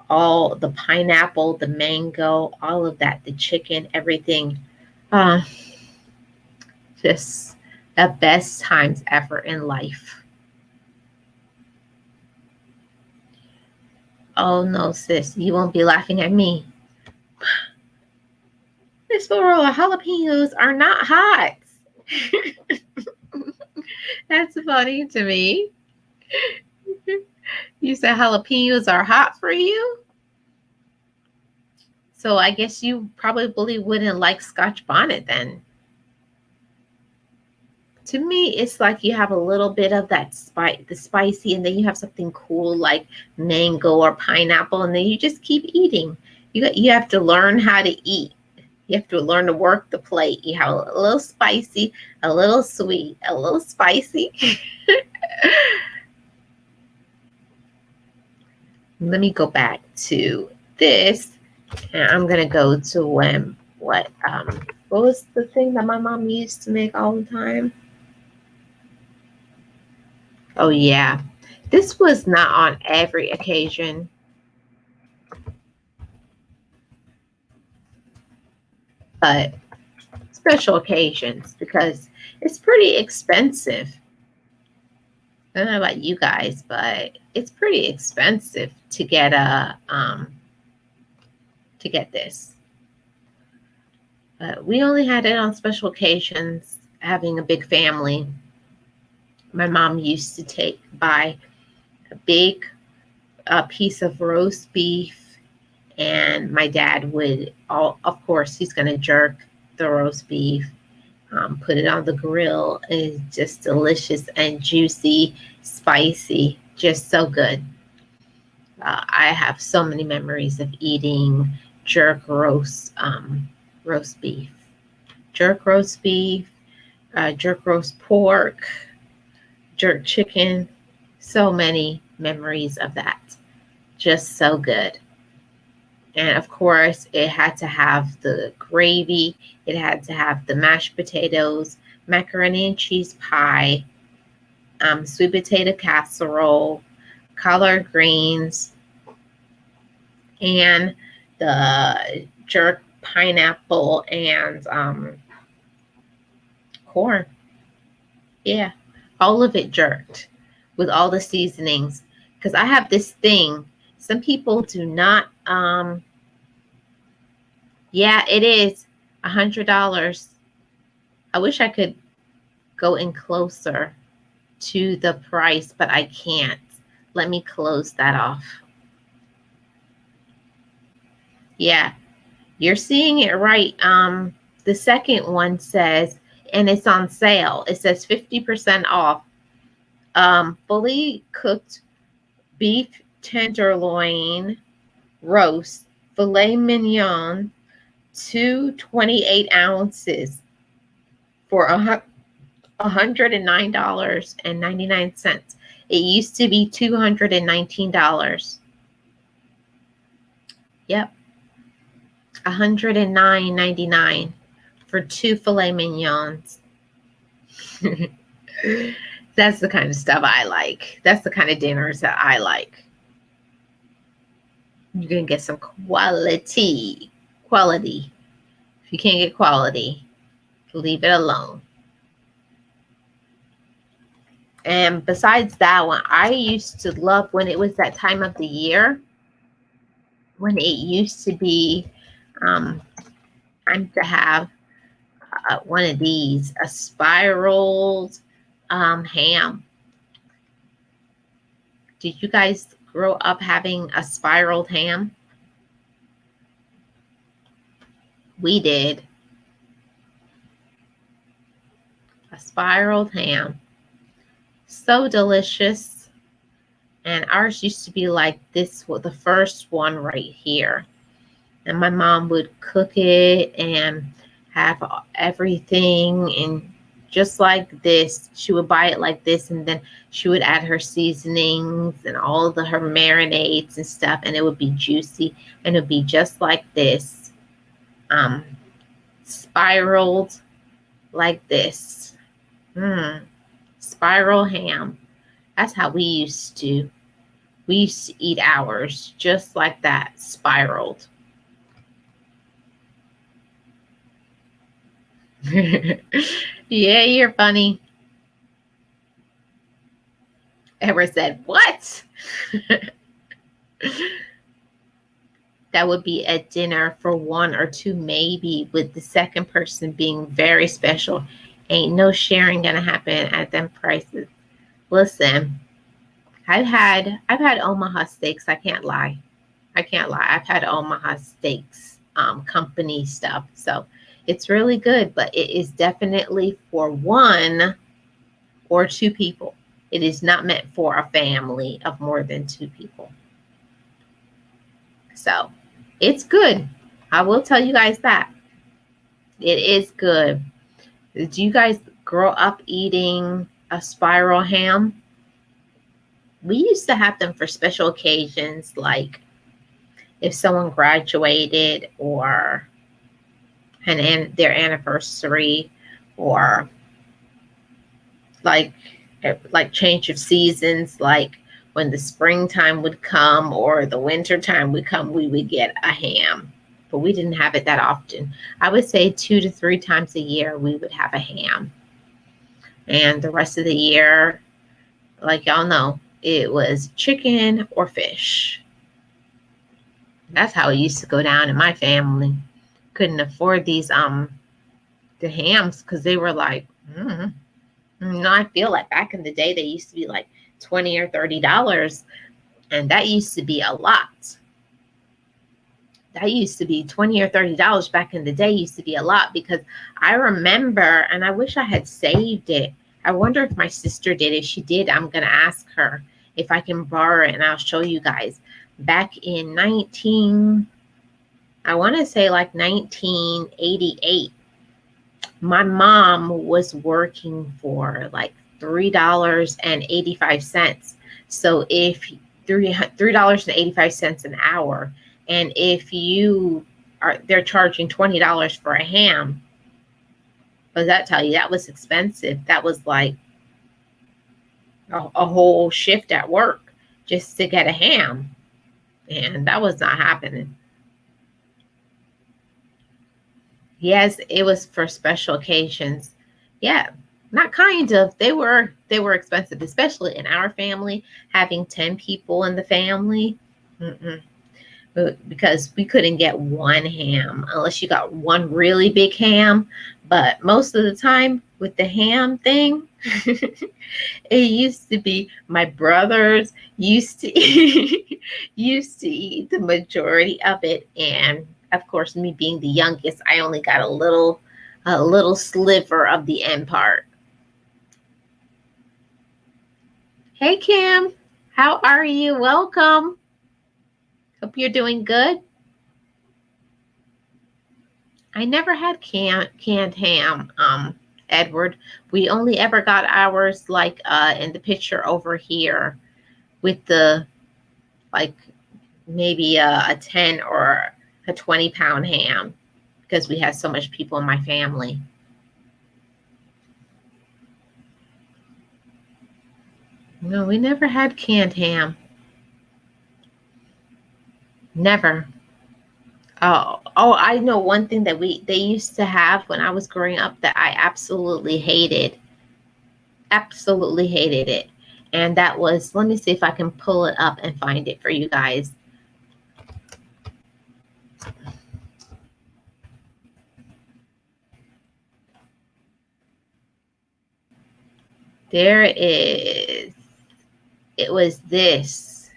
all the pineapple, the mango, all of that, the chicken, everything. Just the best times ever in life. Oh no, sis, you won't be laughing at me. Miss Flora, jalapenos are not hot. That's funny to me. You said jalapenos are hot for you? So I guess you probably wouldn't like Scotch bonnet then. To me, it's like you have a little bit of that the spicy, and then you have something cool like mango or pineapple, and then you just keep eating. You have to learn how to eat. You have to learn to work the plate. You have a little spicy, a little sweet, a little spicy. Let me go back to this, and I'm gonna go to what was the thing that my mom used to make all the time? Oh yeah, this was not on every occasion, but special occasions because it's pretty expensive. I don't know about you guys, but it's pretty expensive to get this. But we only had it on special occasions. Having a big family, my mom used to buy a big piece of roast beef, and my dad would, of course, he's going to jerk the roast beef, put it on the grill. It's just delicious and juicy, spicy, just so good. I have so many memories of eating jerk roast beef, jerk roast beef, jerk roast pork, jerk chicken. So many memories of that. Just so good. And of course, it had to have the gravy. It had to have the mashed potatoes, macaroni and cheese pie, sweet potato casserole, collard greens, and the jerk pineapple and corn. Yeah, all of it jerked with all the seasonings. Because I have this thing. Some people do not. Yeah, it is $100. I wish I could go in closer to the price, but I can't. Let me close that off. Yeah, you're seeing it right. The second one says, and it's on sale. It says 50% off. Fully cooked beef tenderloin roast filet mignon, 228 ounces for $109.99. It used to be $219. Yep, $109.99 for 2 filet mignons. That's the kind of stuff I like. That's the kind of dinners that I like. You're going to get some quality. Quality. If you can't get quality, leave it alone. And besides that one, I used to love when it was that time of the year, when it used to be time to have one of these, a spiraled ham. Did you guys grow up having a spiraled ham? We did. A spiraled ham. So delicious. And ours used to be like this, the first one right here. And my mom would cook it and have everything, and just like this, she would buy it like this, and then she would add her seasonings and all of her marinades and stuff, and it would be juicy, and it would be just like this, spiraled like this. Spiral ham. That's how we used to eat ours, just like that, spiraled. Yeah, you're funny. Edward said, what? That would be a dinner for one or two, maybe, with the second person being very special. Ain't no sharing gonna happen at them prices. Listen, I've had Omaha steaks. I can't lie. I can't lie. I've had Omaha steaks, company stuff. So it's really good, but it is definitely for one or two people. It is not meant for a family of more than two people. So it's good. I will tell you guys that. It is good. Did you guys grow up eating a spiral ham? We used to have them for special occasions, like if someone graduated or their anniversary, or like change of seasons, like when the springtime would come or the winter time would come, we would get a ham. But we didn't have it that often. I would say 2 to 3 times a year we would have a ham. And the rest of the year, like y'all know, it was chicken or fish. That's how it used to go down in my family. Couldn't afford these the hams because they were like, I feel like back in the day they used to be like $20 or $30, and that used to be a lot. That used to be $20 or $30 back in the day. Used to be a lot, because I remember, and I wish I had saved it. I wonder if my sister did. If she did, I'm gonna ask her if I can borrow it, and I'll show you guys. Back in I want to say like 1988, my mom was working for like $3.85. So if $3.85 an hour, and if they're charging $20 for a ham, what does that tell you? That was expensive. That was like a whole shift at work just to get a ham. And that was not happening. Yes, it was for special occasions. Yeah, not kind of. They were expensive, especially in our family, having 10 people in the family. Because we couldn't get one ham unless you got one really big ham. But most of the time with the ham thing, it used to be my brothers used to eat the majority of it, and of course, me being the youngest, I only got a little sliver of the end part. Hey Kim, how are you? Welcome. Hope you're doing good. I never had canned ham, Edward. We only ever got ours like in the picture over here with the like maybe a 10 or a 20-pound ham, because we had so much people in my family. No, we never had canned ham. Never. Oh, I know one thing that they used to have when I was growing up that I absolutely hated. Absolutely hated it. And that was, let me see if I can pull it up and find it for you guys. There it is. It was this.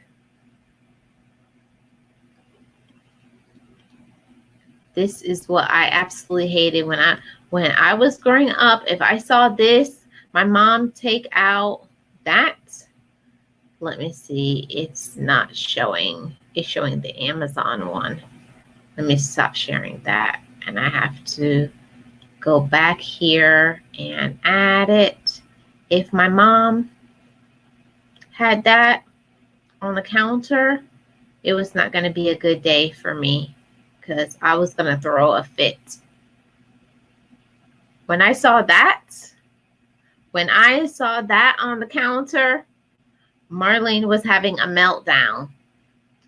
This is what I absolutely hated when I was growing up. If I saw this, my mom take out that. Let me see. It's not showing. It's showing the Amazon one. Let me stop sharing that. And I have to go back here and add it. If my mom had that on the counter, it was not going to be a good day for me, because I was going to throw a fit. When I saw that on the counter, Marlene was having a meltdown.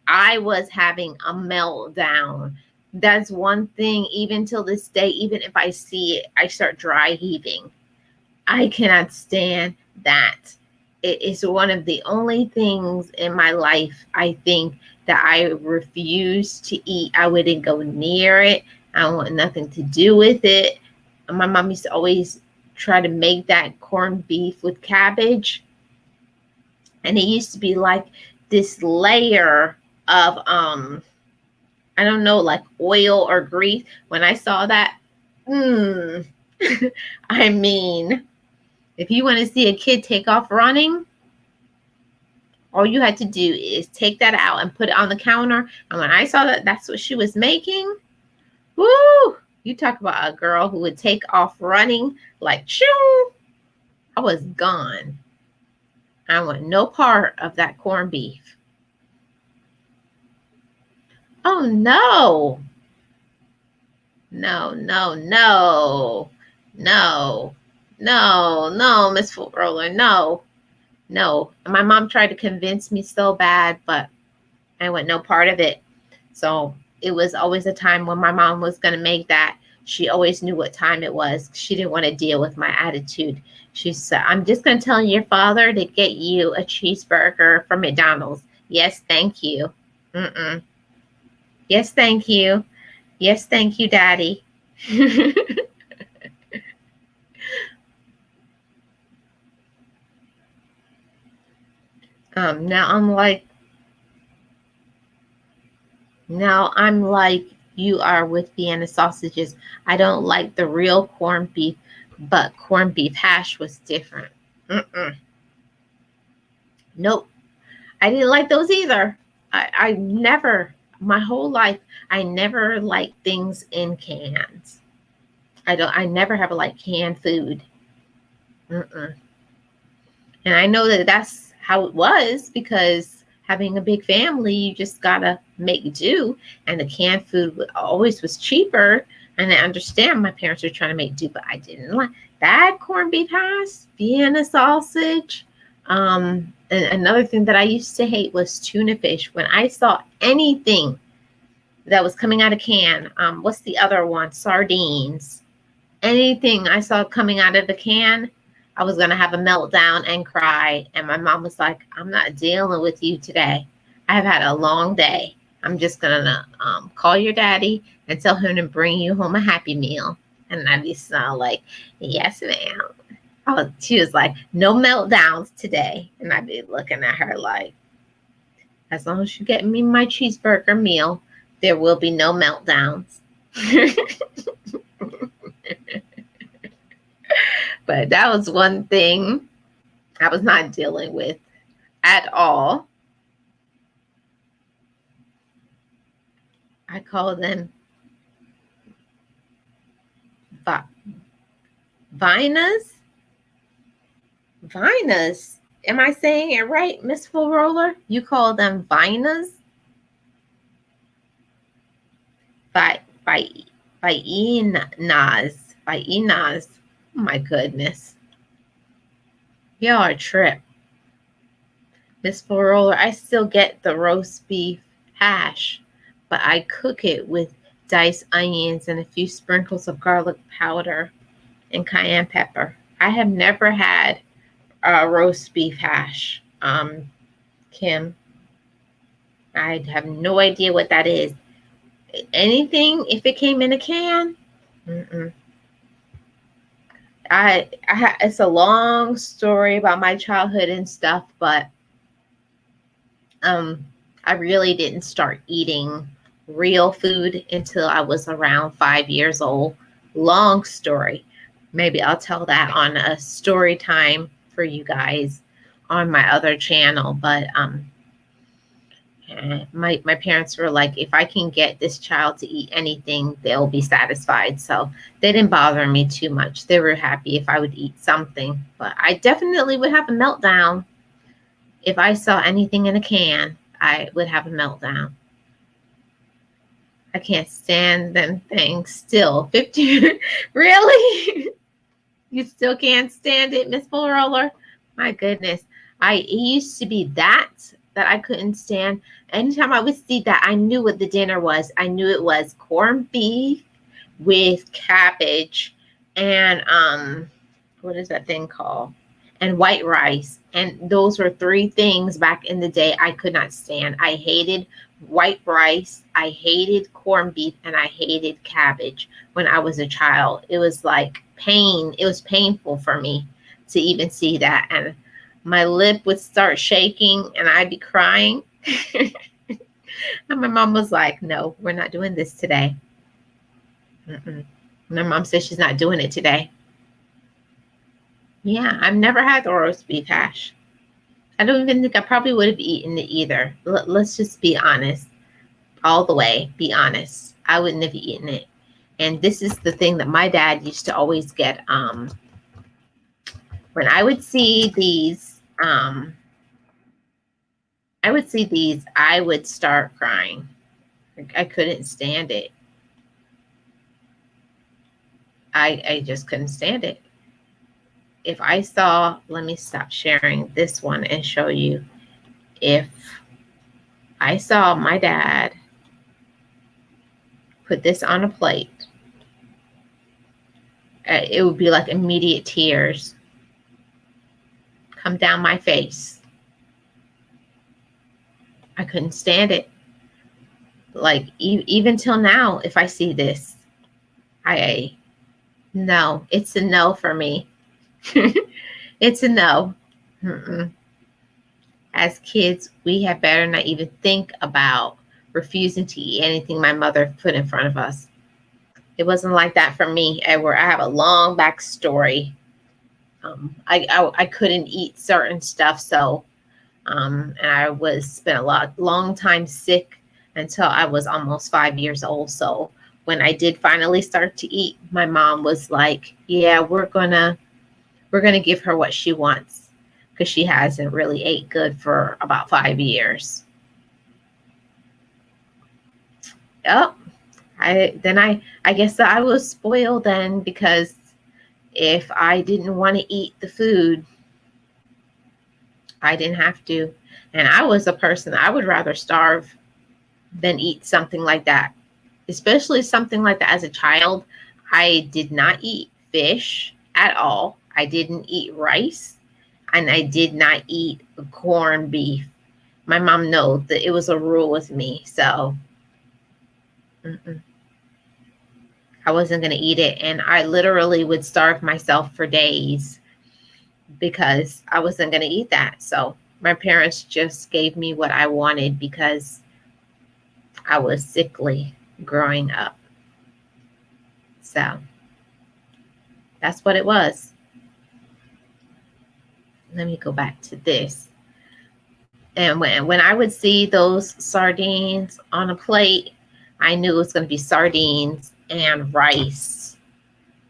I was having a meltdown. That's one thing, even till this day, even if I see it, I start dry heaving. I cannot stand that. It is one of the only things in my life, I think, that I refused to eat. I wouldn't go near it. I want nothing to do with it. My mom used to always try to make that corned beef with cabbage. And it used to be like this layer of I don't know, like oil or grease. When I saw that, I mean, if you want to see a kid take off running, all you had to do is take that out and put it on the counter. And when I saw that that's what she was making, woo! You talk about a girl who would take off running like shoo! I was gone. I want no part of that corned beef. Oh no. No, no, no. No. No, no, Miss Foot Roller, no. No. My mom tried to convince me so bad, but I want no part of it. So it was always a time when my mom was going to make that. She always knew what time it was. She didn't want to deal with my attitude. She said, I'm just going to tell your father to get you a cheeseburger from McDonald's. Yes, thank you. Mm-mm. Yes, thank you. Yes, thank you, Daddy. Now I'm like you are with Vienna sausages. I don't like the real corned beef, but corned beef hash was different. Nope. I didn't like those either. I never, my whole life, I never liked things in cans. I never have liked canned food. And I know that that's how it was because having a big family, you just gotta make do. And the canned food always was cheaper. And I understand my parents were trying to make do, but I didn't like that corned beef hash, Vienna sausage. And another thing that I used to hate was tuna fish. When I saw anything that was coming out of can, what's the other one? Sardines. Anything I saw coming out of the can, I was going to have a meltdown and cry. And my mom was like, I'm not dealing with you today. I've had a long day. I'm just going to call your daddy and tell him to bring you home a Happy Meal. And I'd be like, yes, ma'am. Oh, she was like, no meltdowns today. And I'd be looking at her like, as long as you get me my cheeseburger meal, there will be no meltdowns. But that was one thing I was not dealing with at all. I call them vinas. Vinas. Am I saying it right, Miss Full Roller? You call them vinas? Vinas. Oh my goodness. Y'all are a trip. Miss Full Roller, I still get the roast beef hash, but I cook it with diced onions and a few sprinkles of garlic powder and cayenne pepper. I have never had a roast beef hash, Kim. I have no idea what that is. Anything, if it came in a can, it's a long story about my childhood and stuff, but I really didn't start eating real food until I was around 5 years old. Long story. Maybe I'll tell that on a story time for you guys on my other channel. But my parents were like, if I can get this child to eat anything, they'll be satisfied. So they didn't bother me too much. They were happy if I would eat something. But I definitely would have a meltdown. If I saw anything in a can, I would have a meltdown. I can't stand them things still. 50, really? You still can't stand it, Miss Full Roller? My goodness. It used to be that I couldn't stand. Anytime I would see that, I knew what the dinner was. I knew it was corned beef with cabbage and what is that thing called? And white rice. And those were three things back in the day I could not stand. I hated white rice. I hated corned beef and I hated cabbage when I was a child. It was like pain. It was painful for me to even see that. And my lip would start shaking and I'd be crying. And my mom was like, no, we're not doing this today. Mm-mm. My mom said she's not doing it today. Yeah, I've never had the roast beef hash. I don't even think I probably would have eaten it either. Let's just be honest. All the way, be honest. I wouldn't have eaten it. And this is the thing that my dad used to always get. When I would see these, I would start crying. I couldn't stand it. I just couldn't stand it. If I saw, let me stop sharing this one and show you. If I saw my dad put this on a plate, it would be like immediate tears come down my face. I couldn't stand it. Like even till now, if I see this, no, it's a no for me. It's a no. Mm-mm. As kids, we had better not even think about refusing to eat anything my mother put in front of us. It wasn't like that for me, Edward. I have a long backstory. I couldn't eat certain stuff, so and I spent a long time sick until I was almost 5 years old. So when I did finally start to eat, my mom was like, "Yeah, we're gonna give her what she wants because she hasn't really ate good for about 5 years." Oh, I guess that I was spoiled then, because if I didn't want to eat the food, I didn't have to. And I was a person, I would rather starve than eat something like that, especially something like that as a child. I did not eat fish at all. I didn't eat rice, and I did not eat corned beef. My mom knows that it was a rule with me. So I wasn't going to eat it. And I literally would starve myself for days because I wasn't going to eat that. So my parents just gave me what I wanted because I was sickly growing up. So that's what it was. Let me go back to this. And when I would see those sardines on a plate, I knew it was going to be sardines and rice.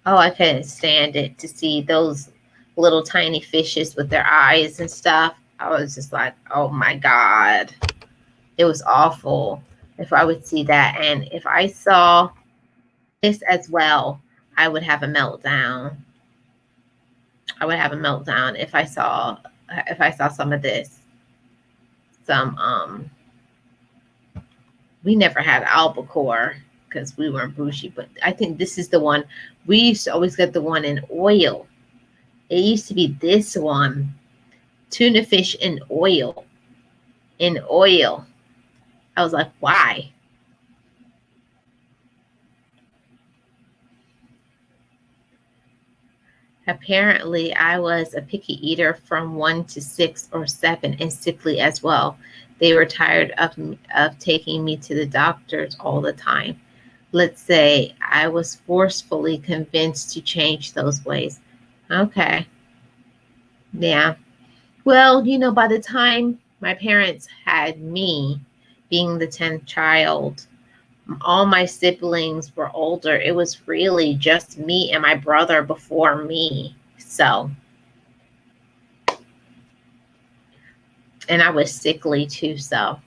Oh, I couldn't stand it to see those little tiny fishes with their eyes and stuff. I was just like, oh my God. It was awful if I would see that. And if I saw this as well, I would have a meltdown. I would have a meltdown if I saw some of this. We never had albacore because we weren't bougie, but I think this is the one. We used to always get the one in oil. It used to be this one, tuna fish in oil. In oil. I was like, why? Apparently, I was a picky eater from 1 to 6 or 7, and sickly as well. They were tired of taking me to the doctors all the time. Let's say I was forcefully convinced to change those ways. Okay. Yeah. Well, by the time my parents had me, being the 10th child, all my siblings were older. It was really just me and my brother before me. So, and I was sickly too. So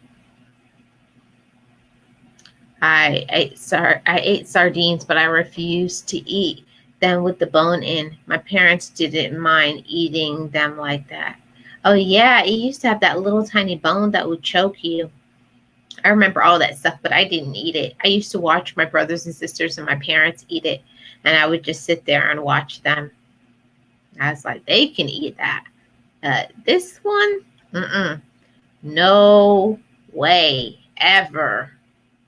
I ate sardines, but I refused to eat them with the bone in. My parents didn't mind eating them like that. Oh yeah, it used to have that little tiny bone that would choke you. I remember all that stuff, but I didn't eat it. I used to watch my brothers and sisters and my parents eat it, and I would just sit there and watch them. I was like, they can eat that. This one, no way, ever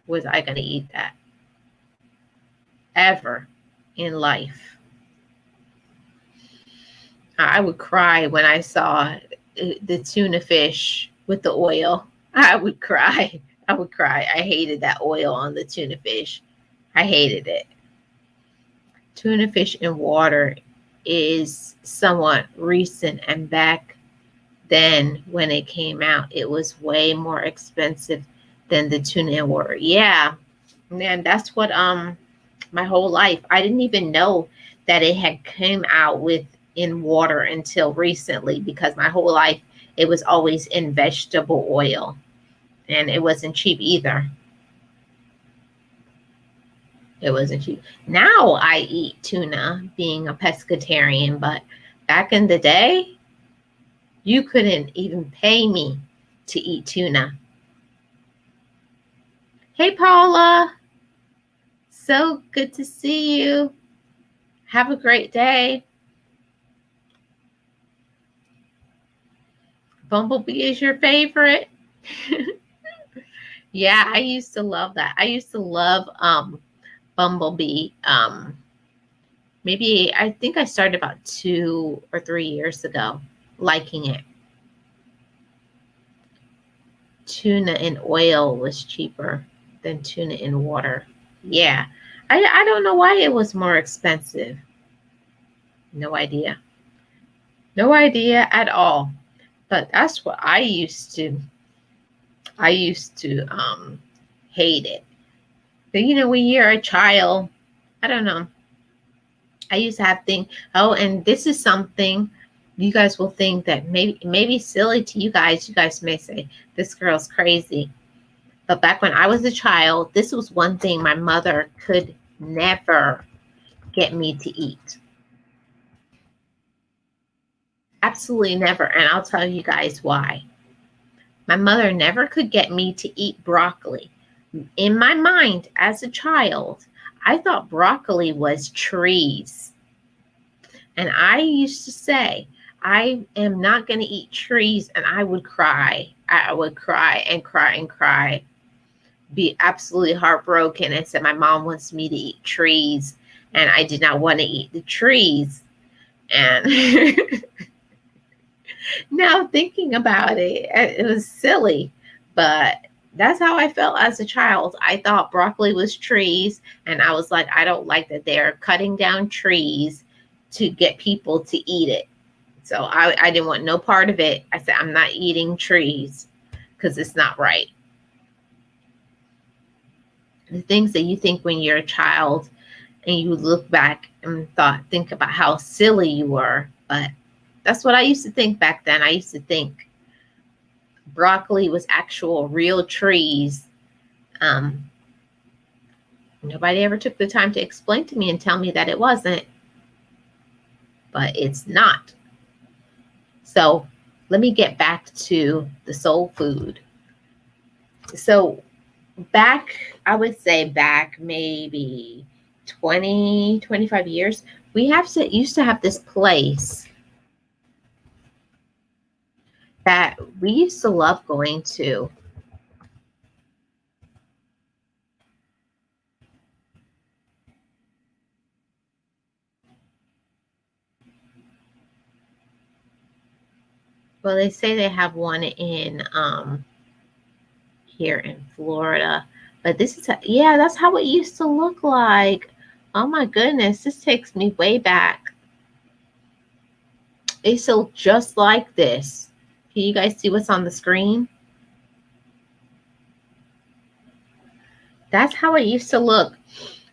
was I going to eat that. Ever in life. I would cry when I saw the tuna fish with the oil. I would cry. I would cry. I hated that oil on the tuna fish. I hated it. Tuna fish in water is somewhat recent, and back then when it came out, it was way more expensive than the tuna in water. Yeah, man, that's what my whole life. I didn't even know that it had came out with in water until recently, because my whole life it was always in vegetable oil, and it wasn't cheap either. It wasn't cheap. Now I eat tuna, being a pescatarian, but back in the day, you couldn't even pay me to eat tuna. Hey, Paula. So good to see you. Have a great day. Bumblebee is your favorite? Yeah, I used to love that. I used to love Bumblebee. Maybe I think I started about 2 or 3 years ago liking it. Tuna in oil was cheaper than tuna in water. Yeah. I don't know why it was more expensive. No idea. No idea at all. But that's what I used to hate it. But when you're a child, I don't know. I used to have things. Oh, and this is something you guys will think that maybe silly to you guys. You guys may say, this girl's crazy. But back when I was a child, this was one thing my mother could never get me to eat. Absolutely never. And I'll tell you guys why. My mother never could get me to eat broccoli. In my mind, as a child, I thought broccoli was trees. And I used to say, I am not going to eat trees. And I would cry. I would cry and cry and cry. Be absolutely heartbroken and said my mom wants me to eat trees. And I did not want to eat the trees. And now thinking about it, it was silly. But that's how I felt as a child. I thought broccoli was trees. And I was like, I don't like that they're cutting down trees to get people to eat it. So I didn't want no part of it. I said, I'm not eating trees because it's not right. The things that you think when you're a child and you look back and think about how silly you were. But that's what I used to think back then. I used to think broccoli was actual real trees. Nobody ever took the time to explain to me and tell me that it wasn't. But it's not. So let me get back to the soul food. So I would say back maybe 20, 25 years, we used to have this place that we used to love going to. Well, they say they have one in here in Florida, but this is that's how it used to look like. Oh my goodness, this takes me way back. It used to look just like this. Can you guys see what's on the screen? That's how it used to look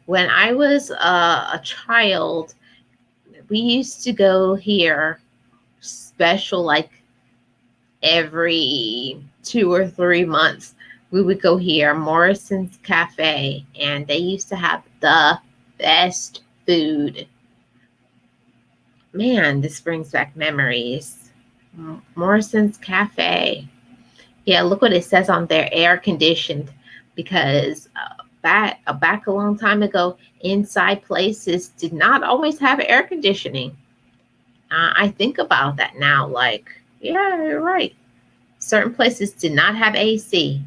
when I was a child. We used to go here special, like every 2 or 3 months. We would go here, Morrison's Cafe, and they used to have the best food. Man, this brings back memories. Morrison's Cafe. Yeah, look what it says on there, air conditioned, because back a long time ago, inside places did not always have air conditioning. I think about that now, like, yeah, you're right. Certain places did not have AC.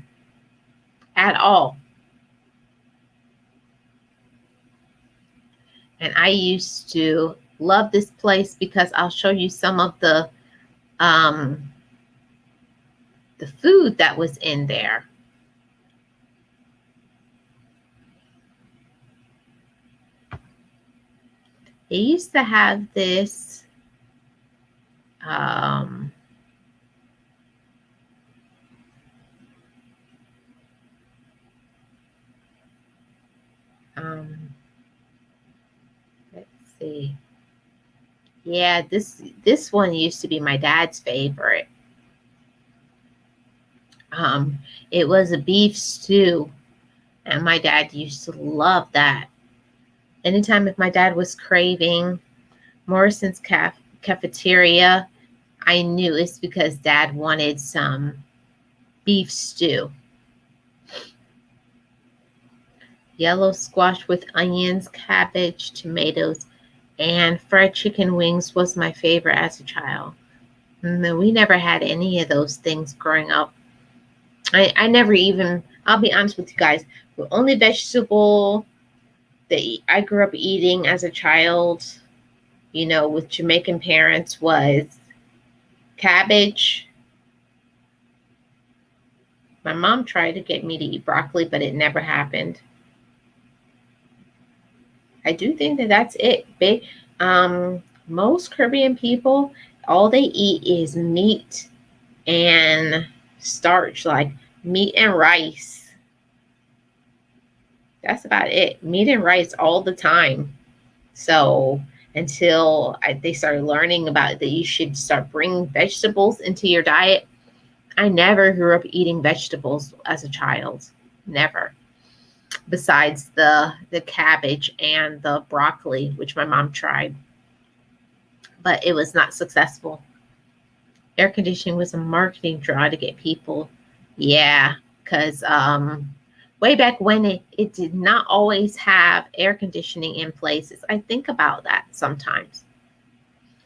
at all. And I used to love this place because I'll show you some of um, the food that was in there. They used to have this um, um, let's see. Yeah, this one used to be my dad's favorite. Um, it was a beef stew, and my dad used to love that. Anytime if my dad was craving Morrison's cafeteria, I knew it's because Dad wanted some beef stew. Yellow squash with onions, cabbage, tomatoes, and fried chicken wings was my favorite as a child. No, we never had any of those things growing up. I never even, I'll be honest with you guys, the only vegetable that I grew up eating as a child, you know, with Jamaican parents was cabbage. My mom tried to get me to eat broccoli, but it never happened. I do think that that's it. Most Caribbean people, all they eat is meat and starch, like meat and rice. That's about it. Meat and rice all the time. So until they started learning about that you should start bringing vegetables into your diet, I never grew up eating vegetables as a child. Never. Besides the cabbage and the broccoli, which my mom tried. But it was not successful. Air conditioning was a marketing draw to get people. Yeah, because way back when it did not always have air conditioning in places. I think about that sometimes.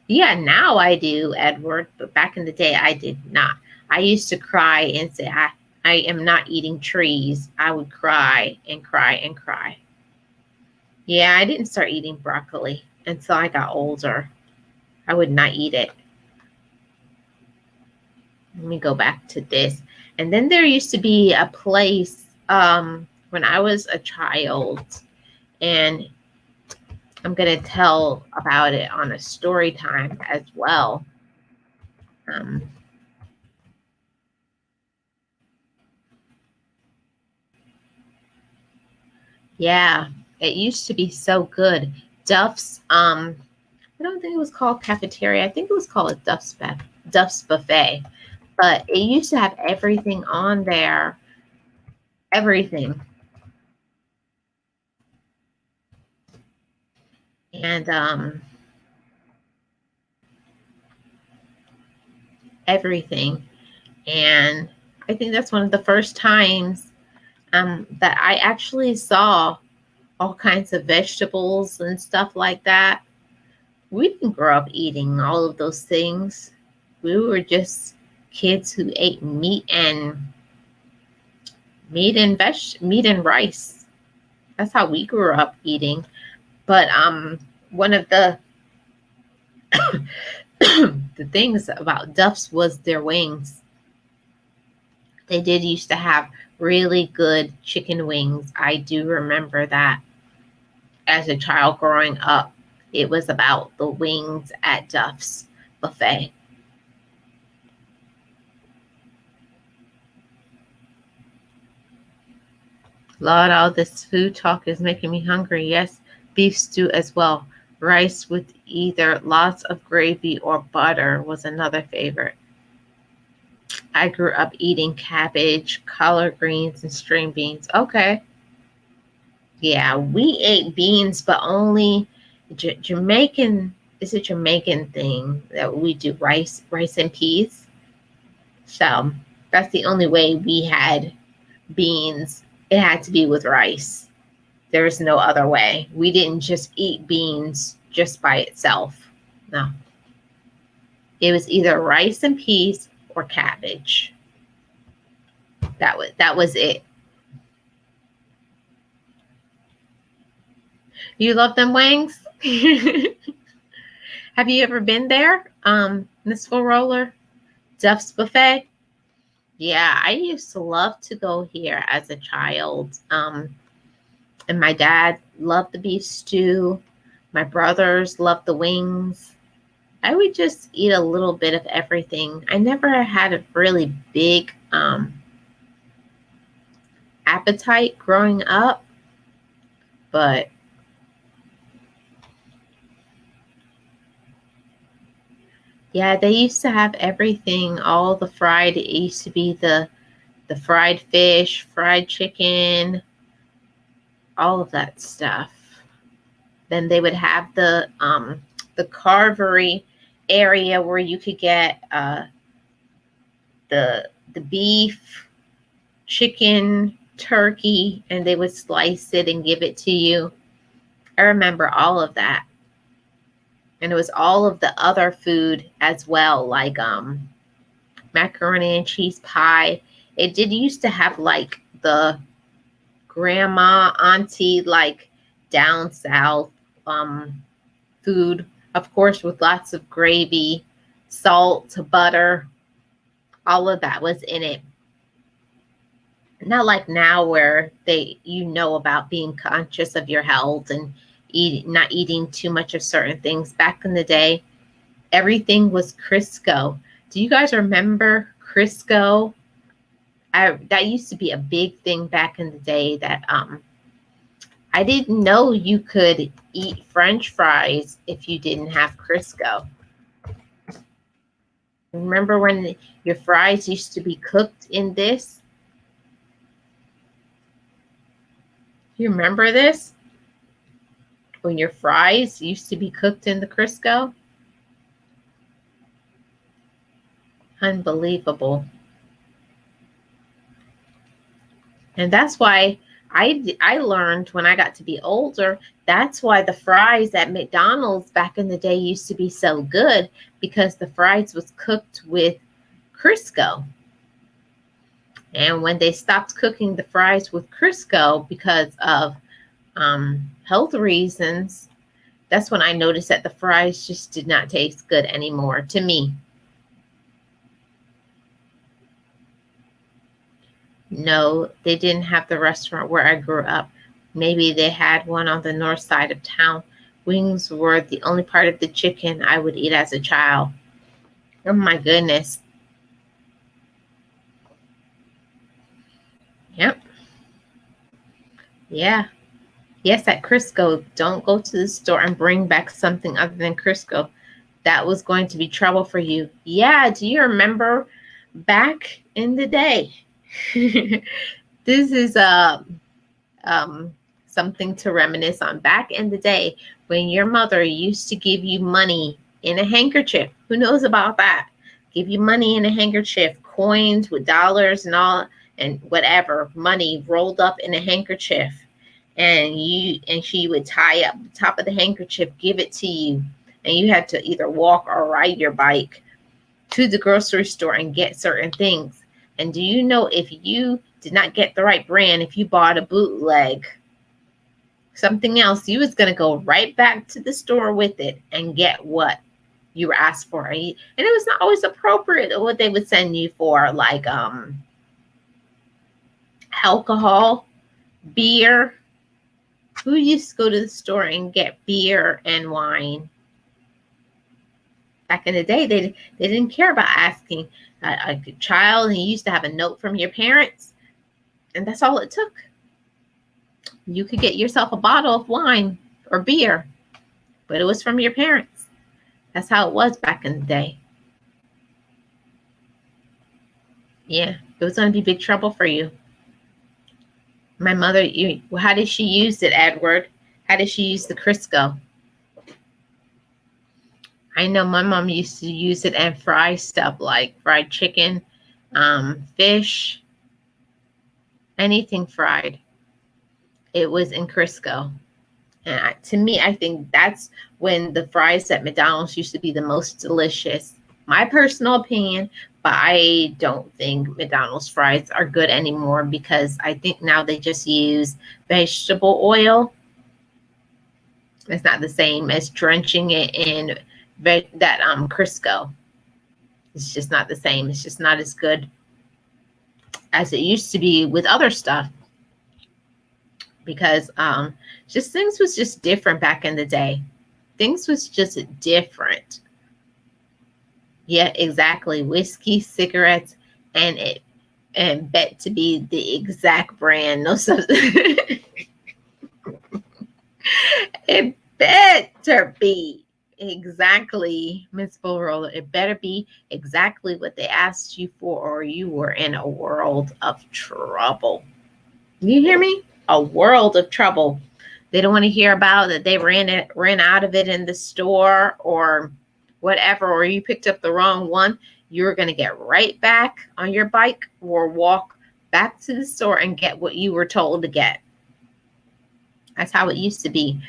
Yeah, now I do, Edward, but back in the day I did not. I used to cry and say, I am not eating trees. I would cry and cry and cry. Yeah, I didn't start eating broccoli until I got older. I would not eat it. Let me go back to this. And then there used to be a place when I was a child, and I'm going to tell about it on a story time as well. Yeah, it used to be so good. Duff's, I don't think it was called cafeteria. I think it was called a Duff's buffet. But it used to have everything on there. Everything. And everything. And I think that's one of the first times that I actually saw all kinds of vegetables and stuff like that. We didn't grow up eating all of those things. We were just kids who ate meat and rice. That's how we grew up eating. But one of the the things about Duff's was their wings. They did used to have really good chicken wings. I do remember that as a child growing up. It was about the wings at Duff's buffet. Lord, all this food talk is making me hungry. Yes, beef stew as well. Rice with either lots of gravy or butter was another favorite. I grew up eating cabbage, collard greens, and string beans. Okay. Yeah, we ate beans, but only Jamaican. It's a Jamaican thing that we do rice and peas. So that's the only way we had beans. It had to be with rice. There's no other way. We didn't just eat beans just by itself. No. It was either rice and peas or cabbage. That was it. You love them wings? Have you ever been there? Miss Full Roller? Duff's Buffet? Yeah, I used to love to go here as a child. And my dad loved the beef stew. My brothers loved the wings. I would just eat a little bit of everything. I never had a really big appetite growing up, but yeah, they used to have everything, all the fried. It used to be the fried fish, fried chicken, all of that stuff. Then they would have the carvery area where you could get the beef, chicken, turkey, and they would slice it and give it to you. I remember all of that. And it was all of the other food as well, like macaroni and cheese pie. It did used to have like the grandma, auntie, like down south food, of course, with lots of gravy, salt, butter, all of that was in it. Not like now where you know about being conscious of your health and not eating too much of certain things. Back in the day, everything was Crisco. Do you guys remember Crisco? That used to be a big thing back in the day that I didn't know you could eat French fries if you didn't have Crisco. Remember when your fries used to be cooked in this? You remember this? When your fries used to be cooked in the Crisco? Unbelievable. And that's why I learned when I got to be older, that's why the fries at McDonald's back in the day used to be so good, because the fries was cooked with Crisco. And when they stopped cooking the fries with Crisco because of health reasons, that's when I noticed that the fries just did not taste good anymore to me. No, they didn't have the restaurant where I grew up. Maybe they had one on the north side of town. Wings were the only part of the chicken I would eat as a child. Oh my goodness. Yep. Yeah. Yes, at Crisco. Don't go to the store and bring back something other than Crisco. That was going to be trouble for you. Yeah, do you remember back in the day? This is something to reminisce on. Back in the day when your mother used to give you money in a handkerchief. Who knows about that? Give you money in a handkerchief, coins with dollars and all, and whatever, money rolled up in a handkerchief. And she would tie up the top of the handkerchief, give it to you, and you had to either walk or ride your bike to the grocery store and get certain things. And do you know, if you did not get the right brand, if you bought a bootleg, something else, you was going to go right back to the store with it and get what you were asked for. And it was not always appropriate what they would send you for, like alcohol, beer. Who used to go to the store and get beer and wine? Back in the day, they didn't care about asking a child, and you used to have a note from your parents, and that's all it took. You could get yourself a bottle of wine or beer, but it was from your parents. That's how it was back in the day. Yeah, it was going to be big trouble for you. My mother, how did she use it, Edward? How did she use the Crisco? I know my mom used to use it and fry stuff like fried chicken, fish, anything fried. It was in Crisco. And to me, I think that's when the fries at McDonald's used to be the most delicious. My personal opinion, but I don't think McDonald's fries are good anymore, because I think now they just use vegetable oil. It's not the same as drenching it in that Crisco. It's just not the same. It's just not as good as it used to be with other stuff, because just things was just different back in the day. Things was just different. Yeah, exactly. Whiskey, cigarettes, and bet to be the exact brand. No substance. It better be exactly, Miss Bull Roller. It better be exactly what they asked you for, or you were in a world of trouble. You hear me? A world of trouble. They don't want to hear about that they ran out of it in the store or whatever, or you picked up the wrong one. You're going to get right back on your bike or walk back to the store and get what you were told to get. That's how it used to be.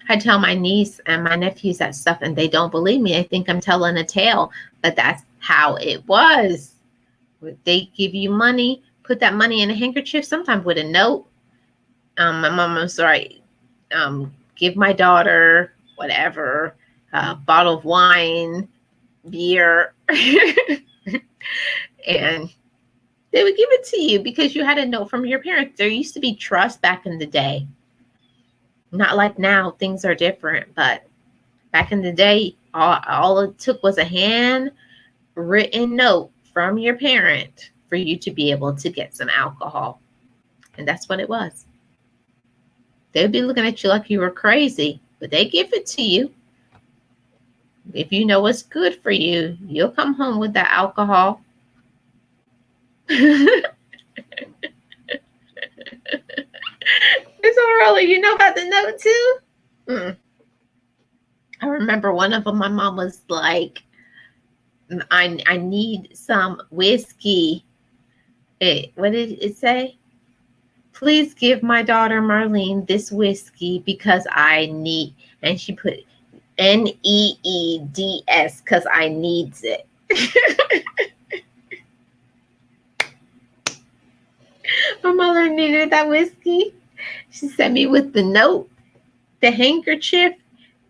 I tell my niece and my nephews that stuff, and they don't believe me. They think I'm telling a tale, but that's how it was. They give you money, put that money in a handkerchief, sometimes with a note. My mom was right. Give my daughter whatever, bottle of wine, beer, and they would give it to you because you had a note from your parents. There used to be trust back in the day. Not like now, things are different, but back in the day, all it took was a handwritten note from your parent for you to be able to get some alcohol. And that's what it was. They'd be looking at you like you were crazy, but they give it to you. If you know what's good for you, you'll come home with that alcohol. It's so early. You know about the note too? I remember one of them, my mom was like, I need some whiskey. What did it say? Please give my daughter Marlene this whiskey because I need, and she put NEEDS because I needs it. My mother needed that whiskey. She sent me with the note, the handkerchief,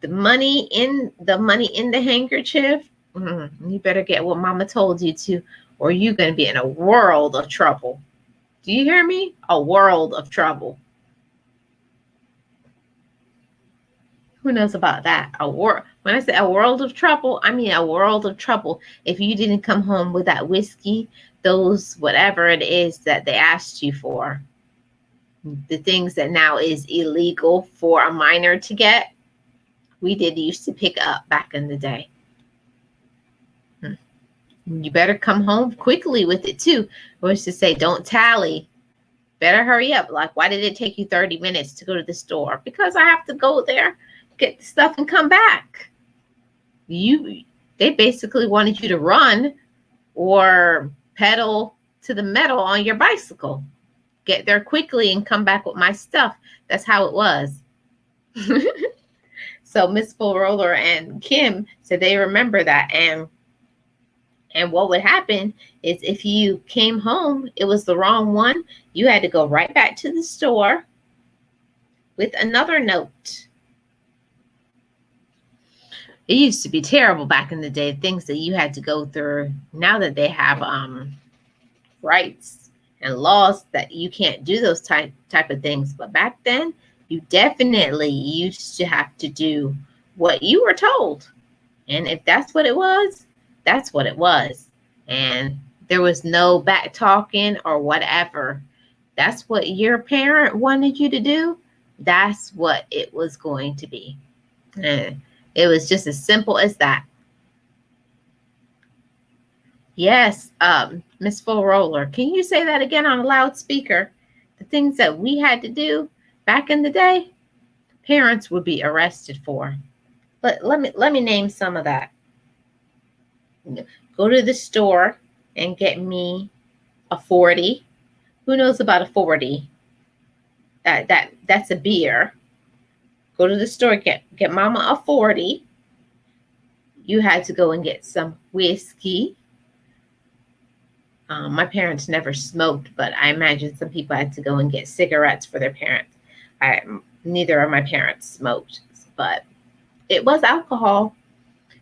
the money in the handkerchief. You better get what mama told you to, or you're going to be in a world of trouble. Do you hear me? A world of trouble. Who knows about that? When I say a world of trouble, I mean a world of trouble. If you didn't come home with that whiskey, those whatever it is that they asked you for, the things that now is illegal for a minor to get, we did used to pick up back in the day. You better come home quickly with it too. Or it's to say, don't tally. Better hurry up. Like, why did it take you 30 minutes to go to the store? Because I have to go there, get the stuff, and come back. They basically wanted you to run or pedal to the metal on your bicycle. Get there quickly and come back with my stuff. That's how it was. So Miss Full Roller and Kim said they remember that. And what would happen is if you came home, it was the wrong one, you had to go right back to the store with another note. It used to be terrible back in the day, things that you had to go through. Now that they have rights and laws that you can't do those type of things. But back then, you definitely used to have to do what you were told. And if that's what it was, that's what it was. And there was no back talking or whatever. That's what your parent wanted you to do. That's what it was going to be. And it was just as simple as that. Yes, Miss Full Roller. Can you say that again on a loudspeaker? The things that we had to do back in the day, parents would be arrested for. But let me name some of that. Go to the store and get me a 40. Who knows about a 40? That's a beer. Go to the store, get mama a 40. You had to go and get some whiskey. My parents never smoked, but I imagine some people had to go and get cigarettes for their parents. Neither of my parents smoked. but it was alcohol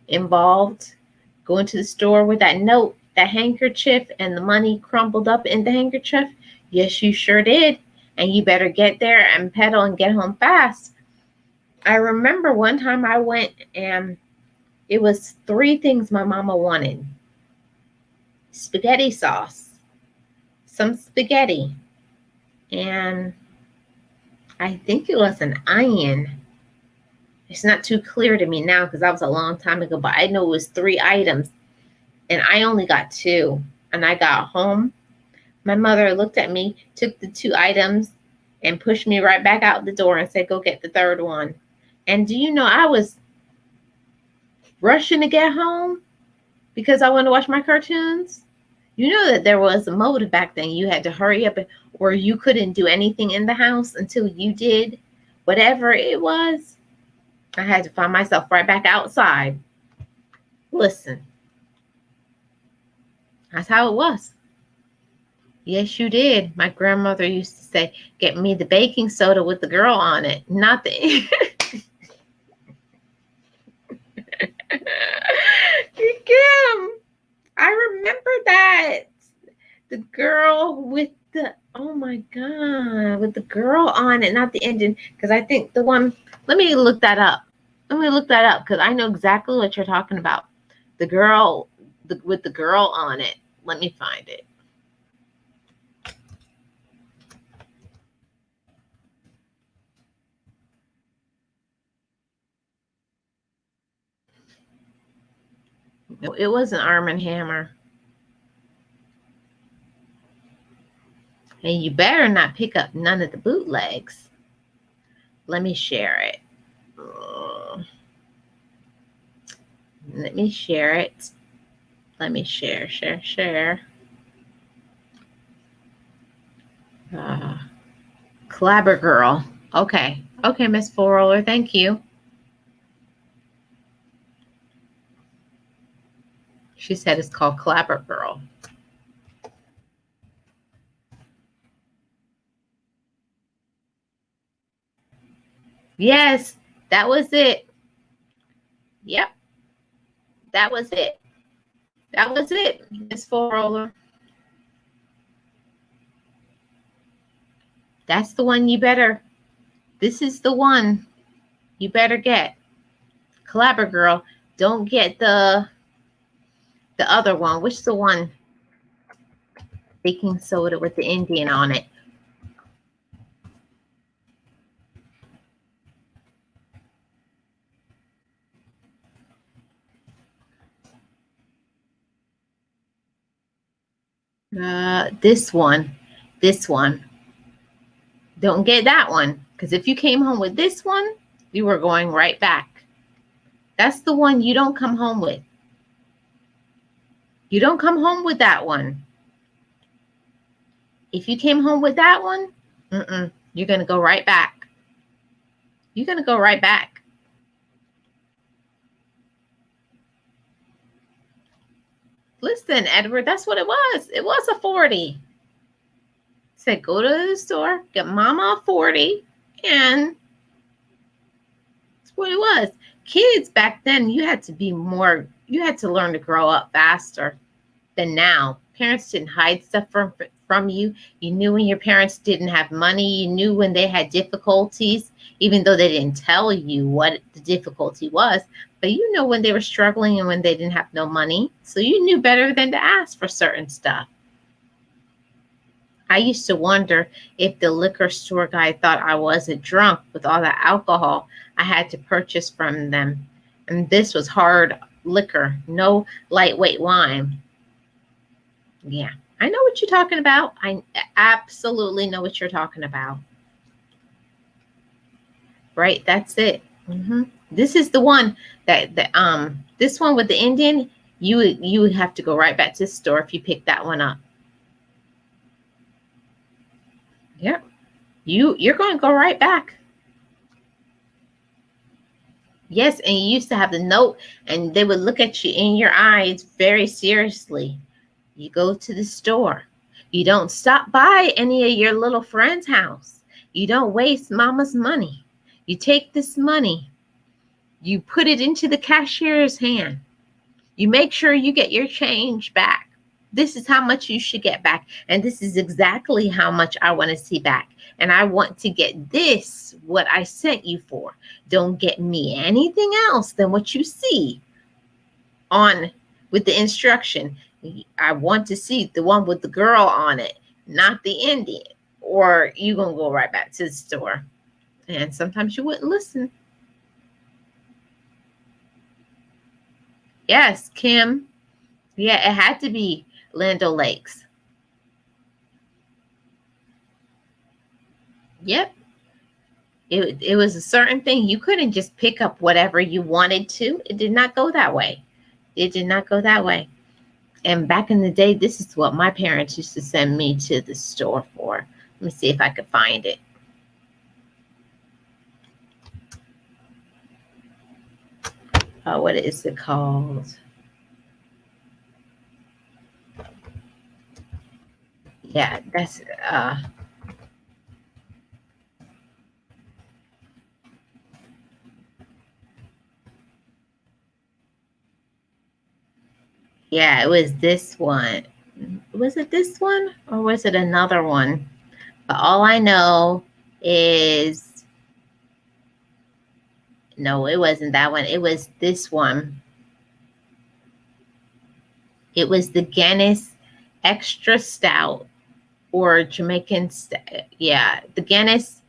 involved. Going to the store with that note, that handkerchief, and the money crumpled up in the handkerchief. Yes, you sure did. And you better get there and pedal and get home fast. I remember one time I went and it was 3 things my mama wanted: spaghetti sauce, some spaghetti, and I think it was an onion. It's not too clear to me now because that was a long time ago, but I know it was 3 items and I only got 2. And I got home. My mother looked at me, took the 2 items, and pushed me right back out the door and said, go get the 3rd one. And do you know, I was rushing to get home because I wanted to watch my cartoons. You know that there was a motive back then. You had to hurry up, or you couldn't do anything in the house until you did whatever it was. I had to find myself right back outside. Listen, that's how it was. Yes, you did. My grandmother used to say, get me the baking soda with the girl on it. Not the... Kim, I remember that. The girl with the, oh my God, with the girl on it, not the engine. Because I think the one, let me look that up. Because I know exactly what you're talking about. The girl with the girl on it. Let me find it. No, it wasn't Arm & Hammer. And you better not pick up none of the bootlegs. Let me share it. Let me share it. Let me share. Clabber Girl. Okay, Miss Four Roller, thank you. She said it's called Clabber Girl. Yes, that was it. Yep. That was it. That was it, Miss Four Roller. That's the one you better. This is the one you better get. Clabber Girl. Don't get the other one. Which the one? Baking soda with the Indian on it. This one. Don't get that one, because if you came home with this one, you were going right back. That's the one you don't come home with. You don't come home with that one. If you came home with that one, you're going to go right back. You're going to go right back. Listen, Edward, that's what it was. It was a 40. Said, go to the store, get mama a 40, and that's what it was. Kids back then, you had to learn to grow up faster than now. Parents didn't hide stuff from you. You knew when your parents didn't have money. You knew when they had difficulties, even though they didn't tell you what the difficulty was. But you know when they were struggling and when they didn't have no money. So you knew better than to ask for certain stuff. I used to wonder if the liquor store guy thought I wasn't drunk with all the alcohol I had to purchase from them. And this was hard liquor, no lightweight wine. Yeah, I know what you're talking about. I absolutely know what you're talking about. Right, that's it. This is the one this one with the Indian, you would have to go right back to the store if you pick that one up. Yep. You're going to go right back. Yes, and you used to have the note and they would look at you in your eyes very seriously. You go to the store. You don't stop by any of your little friends' house. You don't waste mama's money. You take this money You put it into the cashier's hand. You make sure you get your change back. This is how much you should get back. And this is exactly how much I want to see back. And I want to get this, what I sent you for. Don't get me anything else than what you see on with the instruction. I want to see the one with the girl on it, not the Indian. Or you're going to go right back to the store. And sometimes you wouldn't listen. Yes, Kim. Yeah, it had to be Land O'Lakes. Yep. It was a certain thing. You couldn't just pick up whatever you wanted to. It did not go that way. It did not go that way. And back in the day, this is what my parents used to send me to the store for. Let me see if I could find it. What is it called? Yeah, that's yeah, it was this one. Was it this one or was it another one? But all I know is no, it wasn't that one. It was this one. It was the Guinness Extra Stout or Jamaican Stout. Yeah, the Guinness.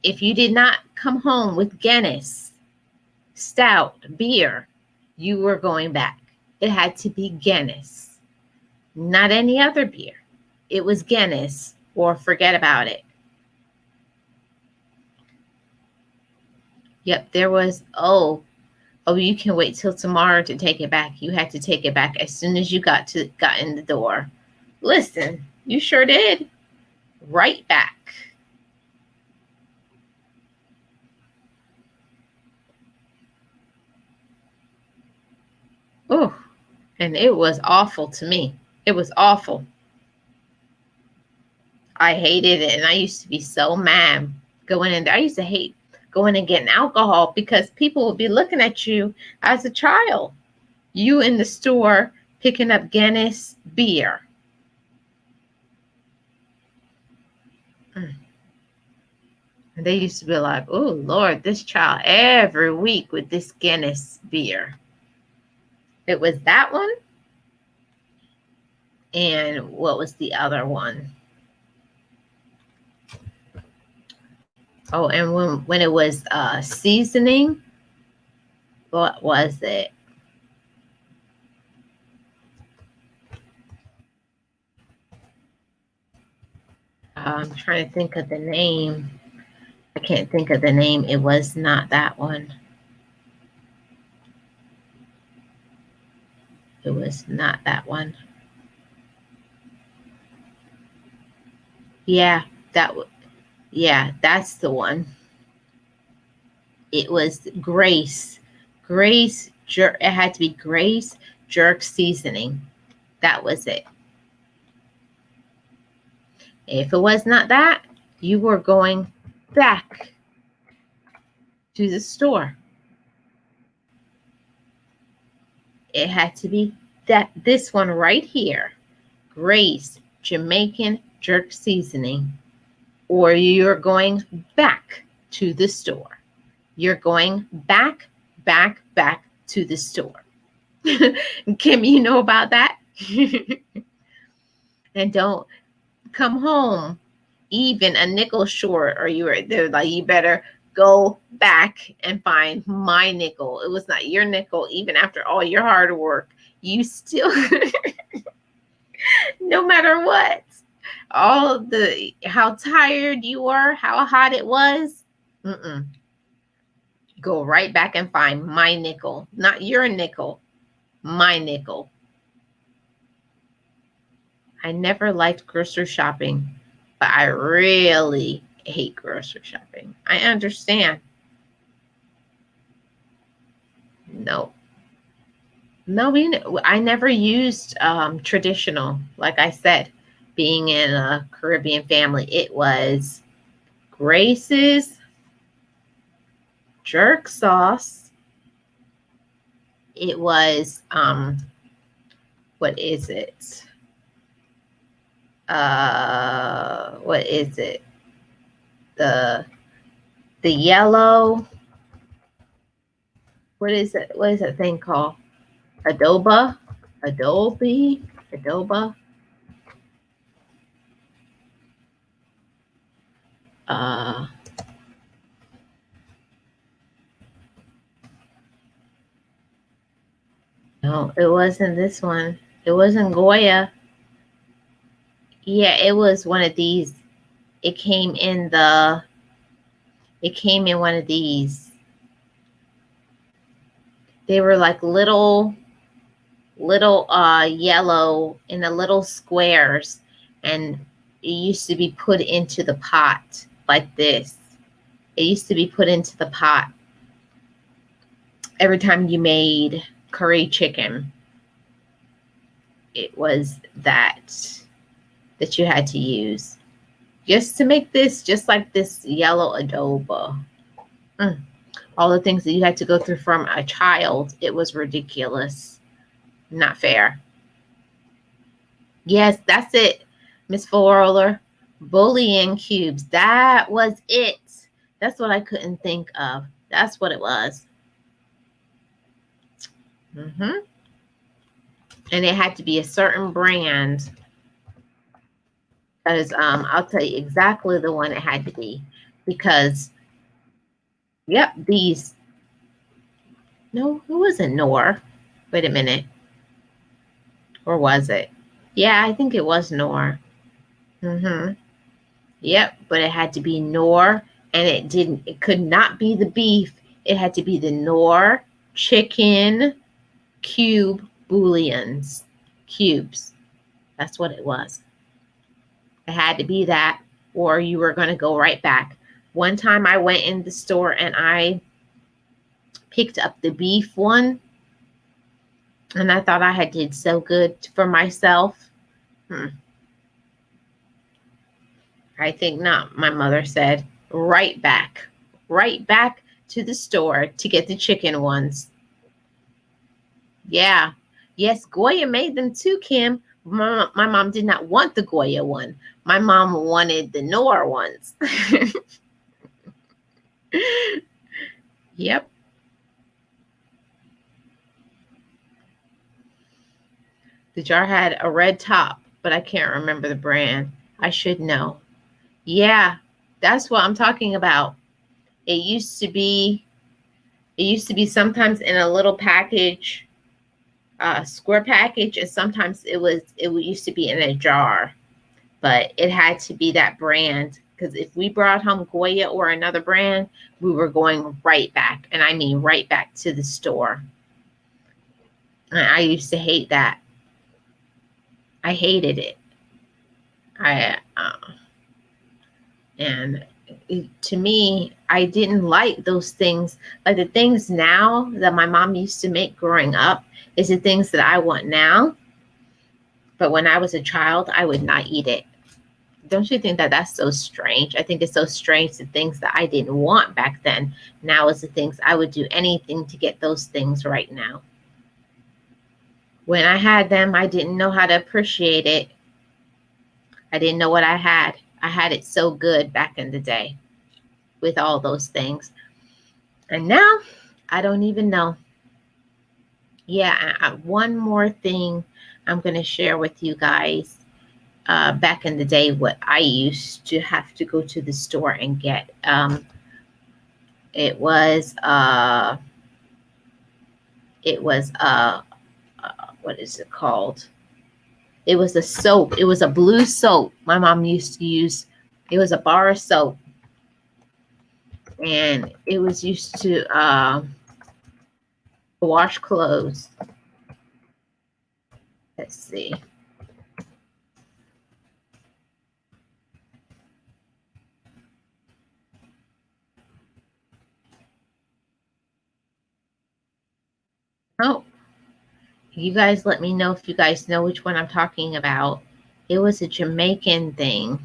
If you did not come home with Guinness Stout beer, you were going back. It had to be Guinness, not any other beer. It was Guinness or forget about it. Yep, there was, oh, you can wait till tomorrow to take it back. You had to take it back as soon as you got in the door. Listen, you sure did. Right back. Oh, and it was awful to me. It was awful. I hated it, and I used to be so mad going in there. I used to hate going and getting alcohol because people would be looking at you as a child. You in the store picking up Guinness beer. And they used to be like, oh, Lord, this child every week with this Guinness beer. It was that one. And what was the other one? Oh, and when it was seasoning, what was it? I'm trying to think of the name. I can't think of the name. It was not that one. It was not that one. Yeah, that's the one. It was Grace. It had to be Grace jerk seasoning. That was it. If it was not that, you were going back to the store. It had to be this one right here. Grace Jamaican jerk seasoning. Or you're going back to the store. You're going back to the store. Kim, you know about that? And don't come home even a nickel short, or they're like, you better go back and find my nickel. It was not your nickel, even after all your hard work. You still, no matter what, how tired you were, how hot it was, go right back and find my nickel, not your nickel, my nickel. I never liked grocery shopping, but I really hate grocery shopping. I understand. No, I never used traditional. Like I said, being in a Caribbean family, it was Grace's jerk sauce. It was what is it? What is it? The yellow. What is it? What is that thing called? Adobe. Uh, no, it wasn't this one. It wasn't Goya. Yeah, it was one of these. It came in one of these. They were like little yellow in the little squares, and it used to be put into the pot like this. It used to be put into the pot every time you made curry chicken. It was that you had to use just to make this, just like this yellow adobo. All the things that you had to go through from a child, it was ridiculous. Not fair. Yes, that's it, Miss Roller. Bullying cubes. That was it. That's what I couldn't think of. That's what it was. And it had to be a certain brand. Because I'll tell you exactly the one it had to be. Because, yep, these. No, it wasn't Knorr. Wait a minute. Or was it? Yeah, I think it was Knorr. Yep, but it had to be Knorr, and it could not be the beef. It had to be the Knorr chicken cube bouillons. Cubes. That's what it was. It had to be that, or you were going to go right back. One time I went in the store and I picked up the beef one, and I thought I had did so good for myself. I think not. My mother said, right back to the store to get the chicken ones. Yeah. Yes, Goya made them too, Kim. My mom did not want the Goya one. My mom wanted the Knorr ones. Yep. The jar had a red top, but I can't remember the brand. I should know. Yeah, that's what I'm talking about. It used to be sometimes in a little package, square package, and sometimes it used to be in a jar. But it had to be that brand, because if we brought home Goya or another brand, we were going right back, and I mean right back to the store. And I used to hate that. I hated it. To me, I didn't like those things. Like the things now that my mom used to make growing up is the things that I want now. But when I was a child, I would not eat it. Don't you think that that's so strange? I think it's so strange, the things that I didn't want back then. Now is the things I would do anything to get those things right now. When I had them, I didn't know how to appreciate it. I didn't know what I had. I had it so good back in the day with all those things. And now I don't even know. Yeah, one more thing I'm going to share with you guys. Back in the day, what I used to have to go to the store and get. It was what is it called? It was a soap. It was a blue soap my mom used to use. It was a bar of soap, and it was used to wash clothes. Let's see. Oh, you guys let me know if you guys know which one I'm talking about. It was a Jamaican thing.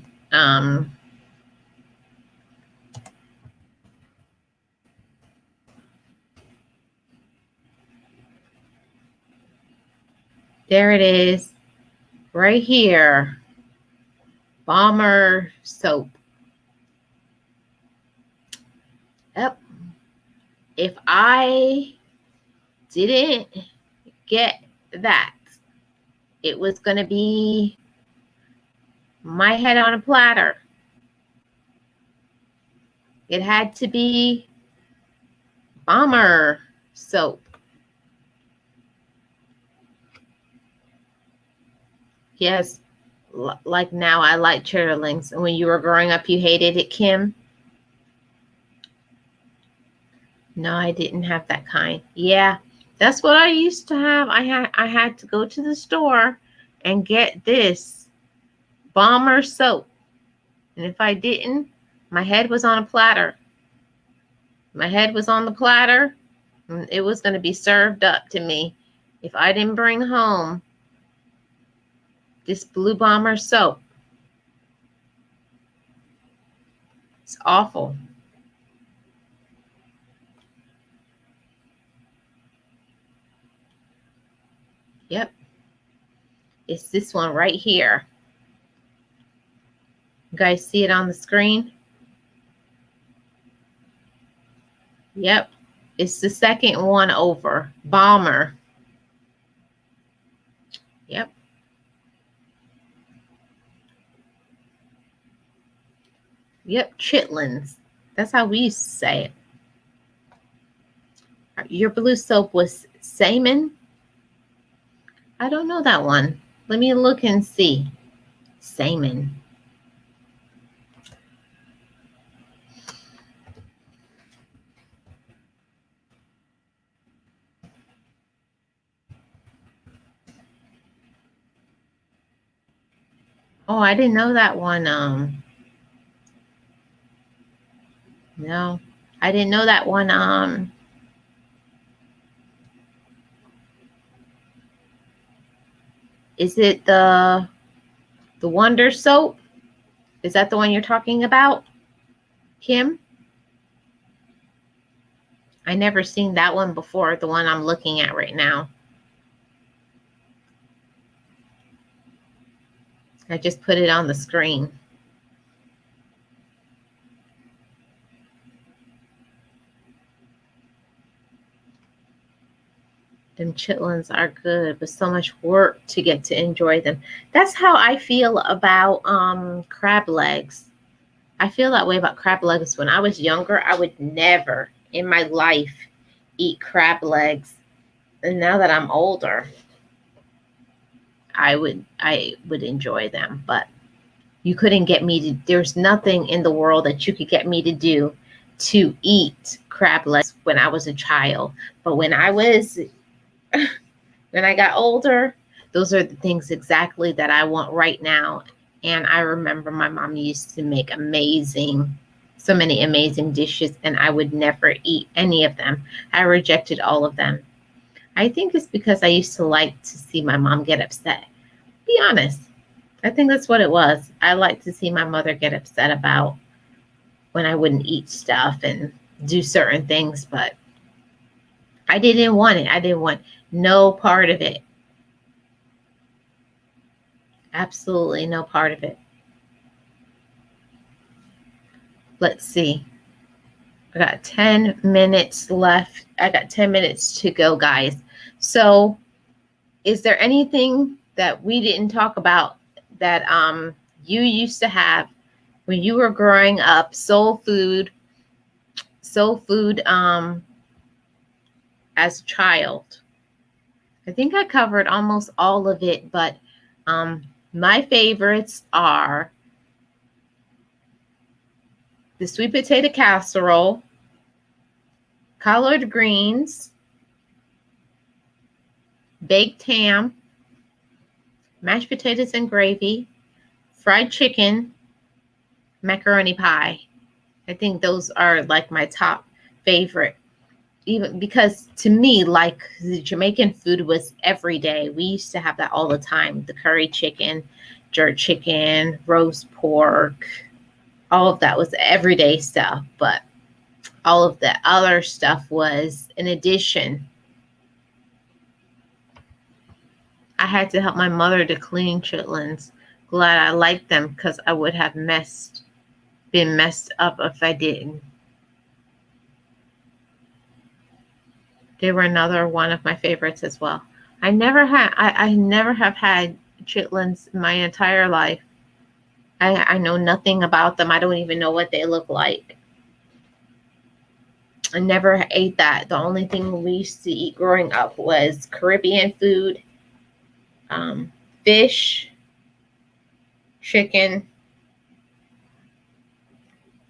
There it is. Right here. Bomber soap. Yep. If I didn't get that, it was going to be my head on a platter. It had to be Bomber soap. Yes, like now I like chitterlings. And when you were growing up, you hated it, Kim? No, I didn't have that kind. Yeah, that's what I used to have. I had to go to the store and get this Bomber soap. And if I didn't, my head was on a platter. My head was on the platter, and it was going to be served up to me if I didn't bring home this Blue Bomber soap. It's awful. Yep. It's this one right here. You guys see it on the screen? Yep. It's the second one over. Bomber. Yep. Yep. Chitlins. That's how we used to say it. Your blue soap was salmon? I don't know that one. Let me look and see. Salmon. Oh, I didn't know that one. No, I didn't know that one. Is it the Wonder soap? Is that the one you're talking about, Kim? I never seen that one before, the one I'm looking at right now. I just put it on the screen. Them chitlins are good, but so much work to get to enjoy them. That's how I feel about crab legs. I feel that way about crab legs. When I was younger, I would never in my life eat crab legs. And now that I'm older, I would enjoy them, but you couldn't get me to, there's nothing in the world that you could get me to do to eat crab legs when I was a child. But when I got older, those are the things exactly that I want right now. And I remember my mom used to make so many amazing dishes, and I would never eat any of them. I rejected all of them. I think it's because I used to like to see my mom get upset. Be honest. I think that's what it was. I like to see my mother get upset about when I wouldn't eat stuff and do certain things, but I didn't want it. I didn't want no part of it. Absolutely no part of it. Let's see. I got 10 minutes left. I got 10 minutes to go, guys. So is there anything that we didn't talk about that you used to have when you were growing up? Soul food as a child. I think I covered almost all of it, but my favorites are the sweet potato casserole, collard greens, baked ham, mashed potatoes and gravy, fried chicken, macaroni pie. I think those are like my top favorite. Even because to me, like the Jamaican food was every day. We used to have that all the time. The curry chicken, jerk chicken, roast pork, all of that was everyday stuff. But all of the other stuff was in addition. I had to help my mother to clean chitlins. Glad I liked them because I would have been messed up if I didn't. They were another one of my favorites as well. I never have had chitlins in my entire life. I know nothing about them. I don't even know what they look like. I never ate that. The only thing we used to eat growing up was Caribbean food, fish, chicken,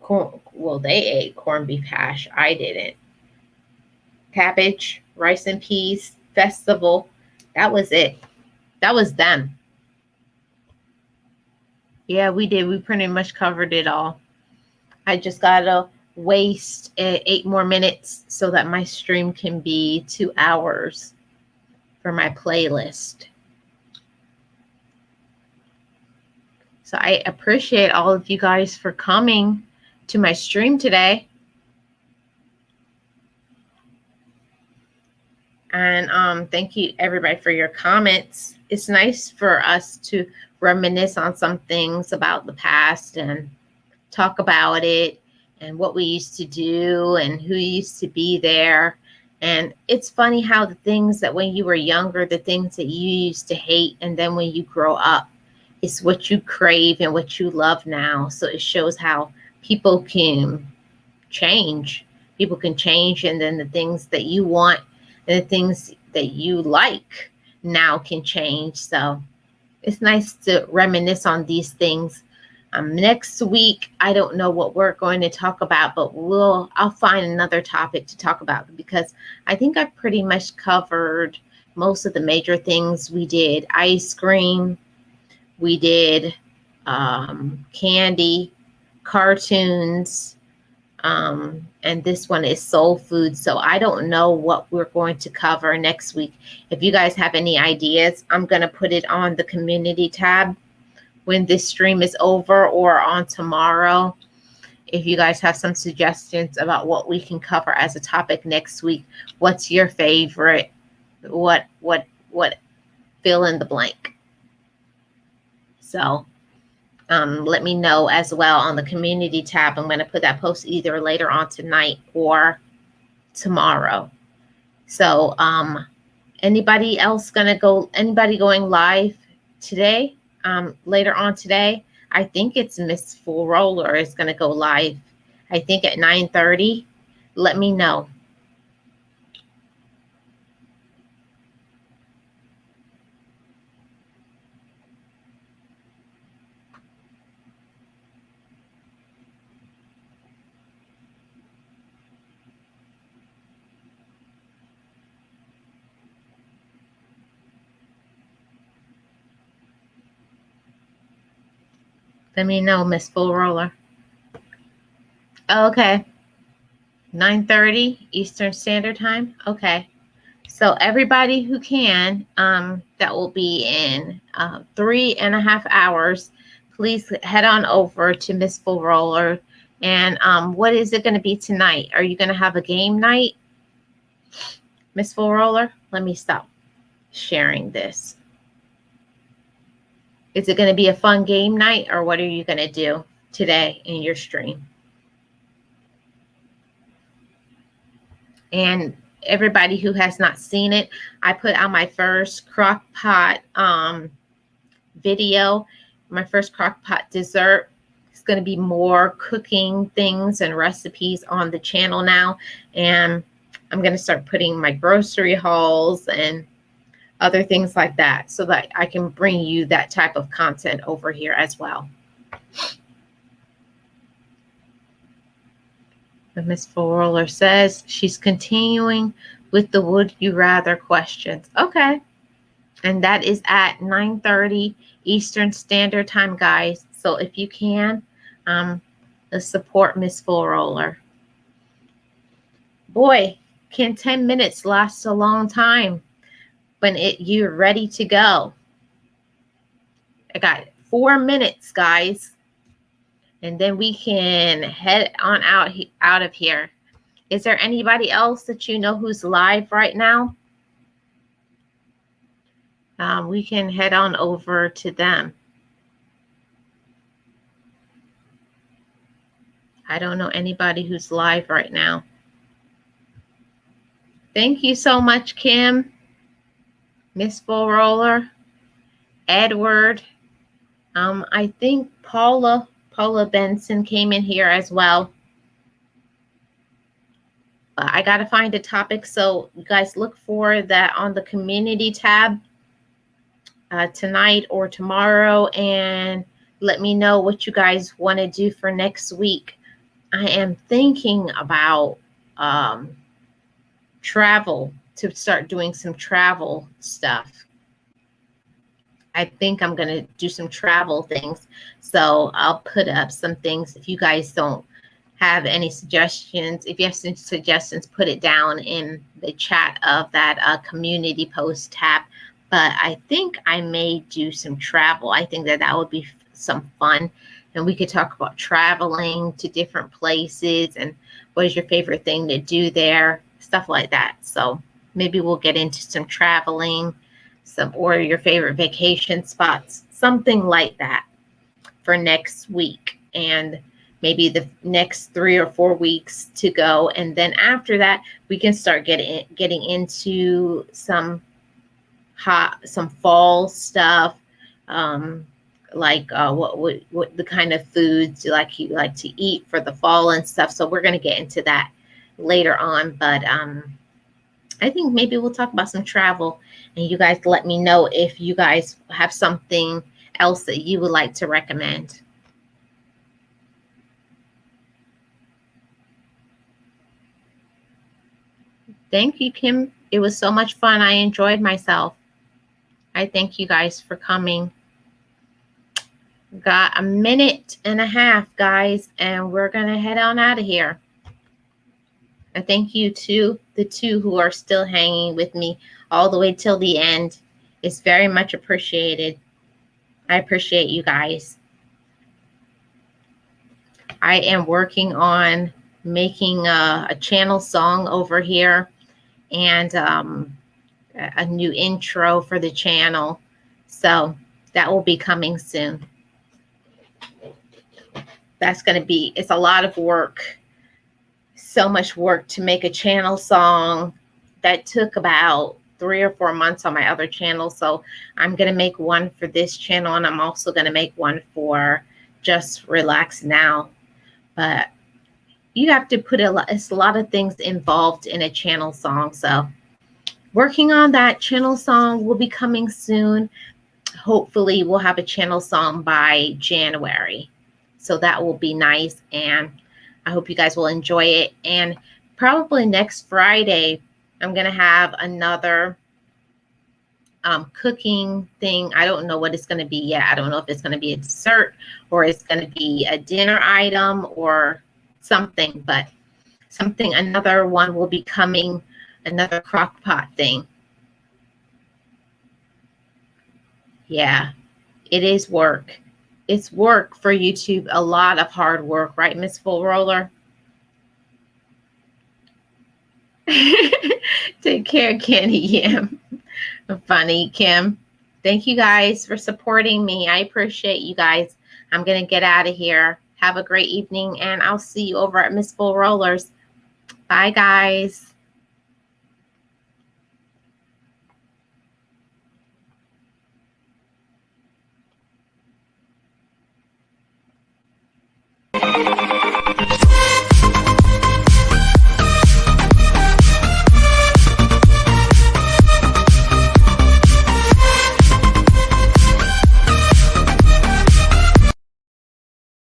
corn. Well, they ate corned beef hash. I didn't. Cabbage, rice and peas, festival. That was it. That was them. Yeah, we did. We pretty much covered it all. I just gotta waste 8 more minutes so that my stream can be 2 hours for my playlist. So I appreciate all of you guys for coming to my stream today. And thank you everybody for your comments. It's nice for us to reminisce on some things about the past and talk about it and what we used to do and who used to be there. And it's funny how the things that when you were younger, the things that you used to hate, and then when you grow up, it's what you crave and what you love now. So it shows how people can change. People can change, and then the things that you want and the things that you like now can change. So it's nice to reminisce on these things. Next week, I don't know what we're going to talk about, but I'll find another topic to talk about because I think I've pretty much covered most of the major things. We did ice cream, we did candy, cartoons, and this one is soul food. So I don't know what we're going to cover next week. If you guys have any ideas, I'm going to put it on the community tab when this stream is over or on tomorrow. If you guys have some suggestions about what we can cover as a topic next week, what's your favorite? What fill in the blank. So let me know as well on the community tab. I'm going to put that post either later on tonight or tomorrow. So anybody going live today? Later on today, I think it's Miss Full Roller is going to go live. I think at 9:30. Let me know. Let me know, Miss Full Roller. Okay. 9:30 Eastern Standard Time. Okay. So everybody who can, that will be in 3.5 hours, please head on over to Miss Full Roller. And what is it going to be tonight? Are you going to have a game night, Miss Full Roller? Let me stop sharing this. Is it going to be a fun game night, or what are you going to do today in your stream? And everybody who has not seen it, I put out my first crock pot video, my first crock pot dessert. It's going to be more cooking things and recipes on the channel now. And I'm going to start putting my grocery hauls and other things like that so that I can bring you that type of content over here as well. Miss Full Roller says she's continuing with the would you rather questions. Okay. And that is at 9:30 Eastern Standard Time, guys. So if you can, let's support Miss Full Roller. Boy, can 10 minutes last a long time when you're ready to go. I got 4 minutes, guys. And then we can head on out of here. Is there anybody else that you know who's live right now? we can head on over to them. I don't know anybody who's live right now. Thank you so much, Kim, Miss Full Roller, Edward. I think Paula Benson came in here as well. I got to find a topic, so you guys look for that on the community tab tonight or tomorrow, and let me know what you guys want to do for next week. I am thinking about travel, to start doing some travel stuff. I think I'm going to do some travel things. So I'll put up some things. If you guys don't have any suggestions, if you have some suggestions, put it down in the chat of that community post tab. But I think I may do some travel. I think that would be some fun. And we could talk about traveling to different places and what is your favorite thing to do there, stuff like that. So maybe we'll get into some traveling, or your favorite vacation spots, something like that for next week, and maybe the next 3 or 4 weeks to go. And then after that, we can start getting into some fall stuff, like what the kind of foods you like to eat for the fall and stuff. So we're going to get into that later on, but I think maybe we'll talk about some travel, and you guys let me know if you guys have something else that you would like to recommend. Thank you, Kim. It was so much fun. I enjoyed myself. I thank you guys for coming. Got a minute and a half, guys, and we're going to head on out of here. And thank you to the 2 who are still hanging with me all the way till the end. It's very much appreciated. I appreciate you guys. I am working on making a channel song over here, and a new intro for the channel. So that will be coming soon. That's going to be, it's a lot of work. So much work to make a channel song. That took about 3 or 4 months on my other channel. So I'm going to make one for this channel, and I'm also going to make one for Just Relax Now. But you have to put it's a lot of things involved in a channel song. So working on that channel song will be coming soon. Hopefully we'll have a channel song by January. So that will be nice, and I hope you guys will enjoy it. And probably next Friday, I'm going to have another cooking thing. I don't know what it's going to be yet. I don't know if it's going to be a dessert or it's going to be a dinner item or something, but another one will be coming, another crock pot thing. Yeah, it is work. It's work for YouTube, a lot of hard work, right, Miss Full Roller? Take care, Kenny Yam. Funny, Kim. Thank you guys for supporting me. I appreciate you guys. I'm going to get out of here. Have a great evening, and I'll see you over at Miss Full Rollers. Bye, guys.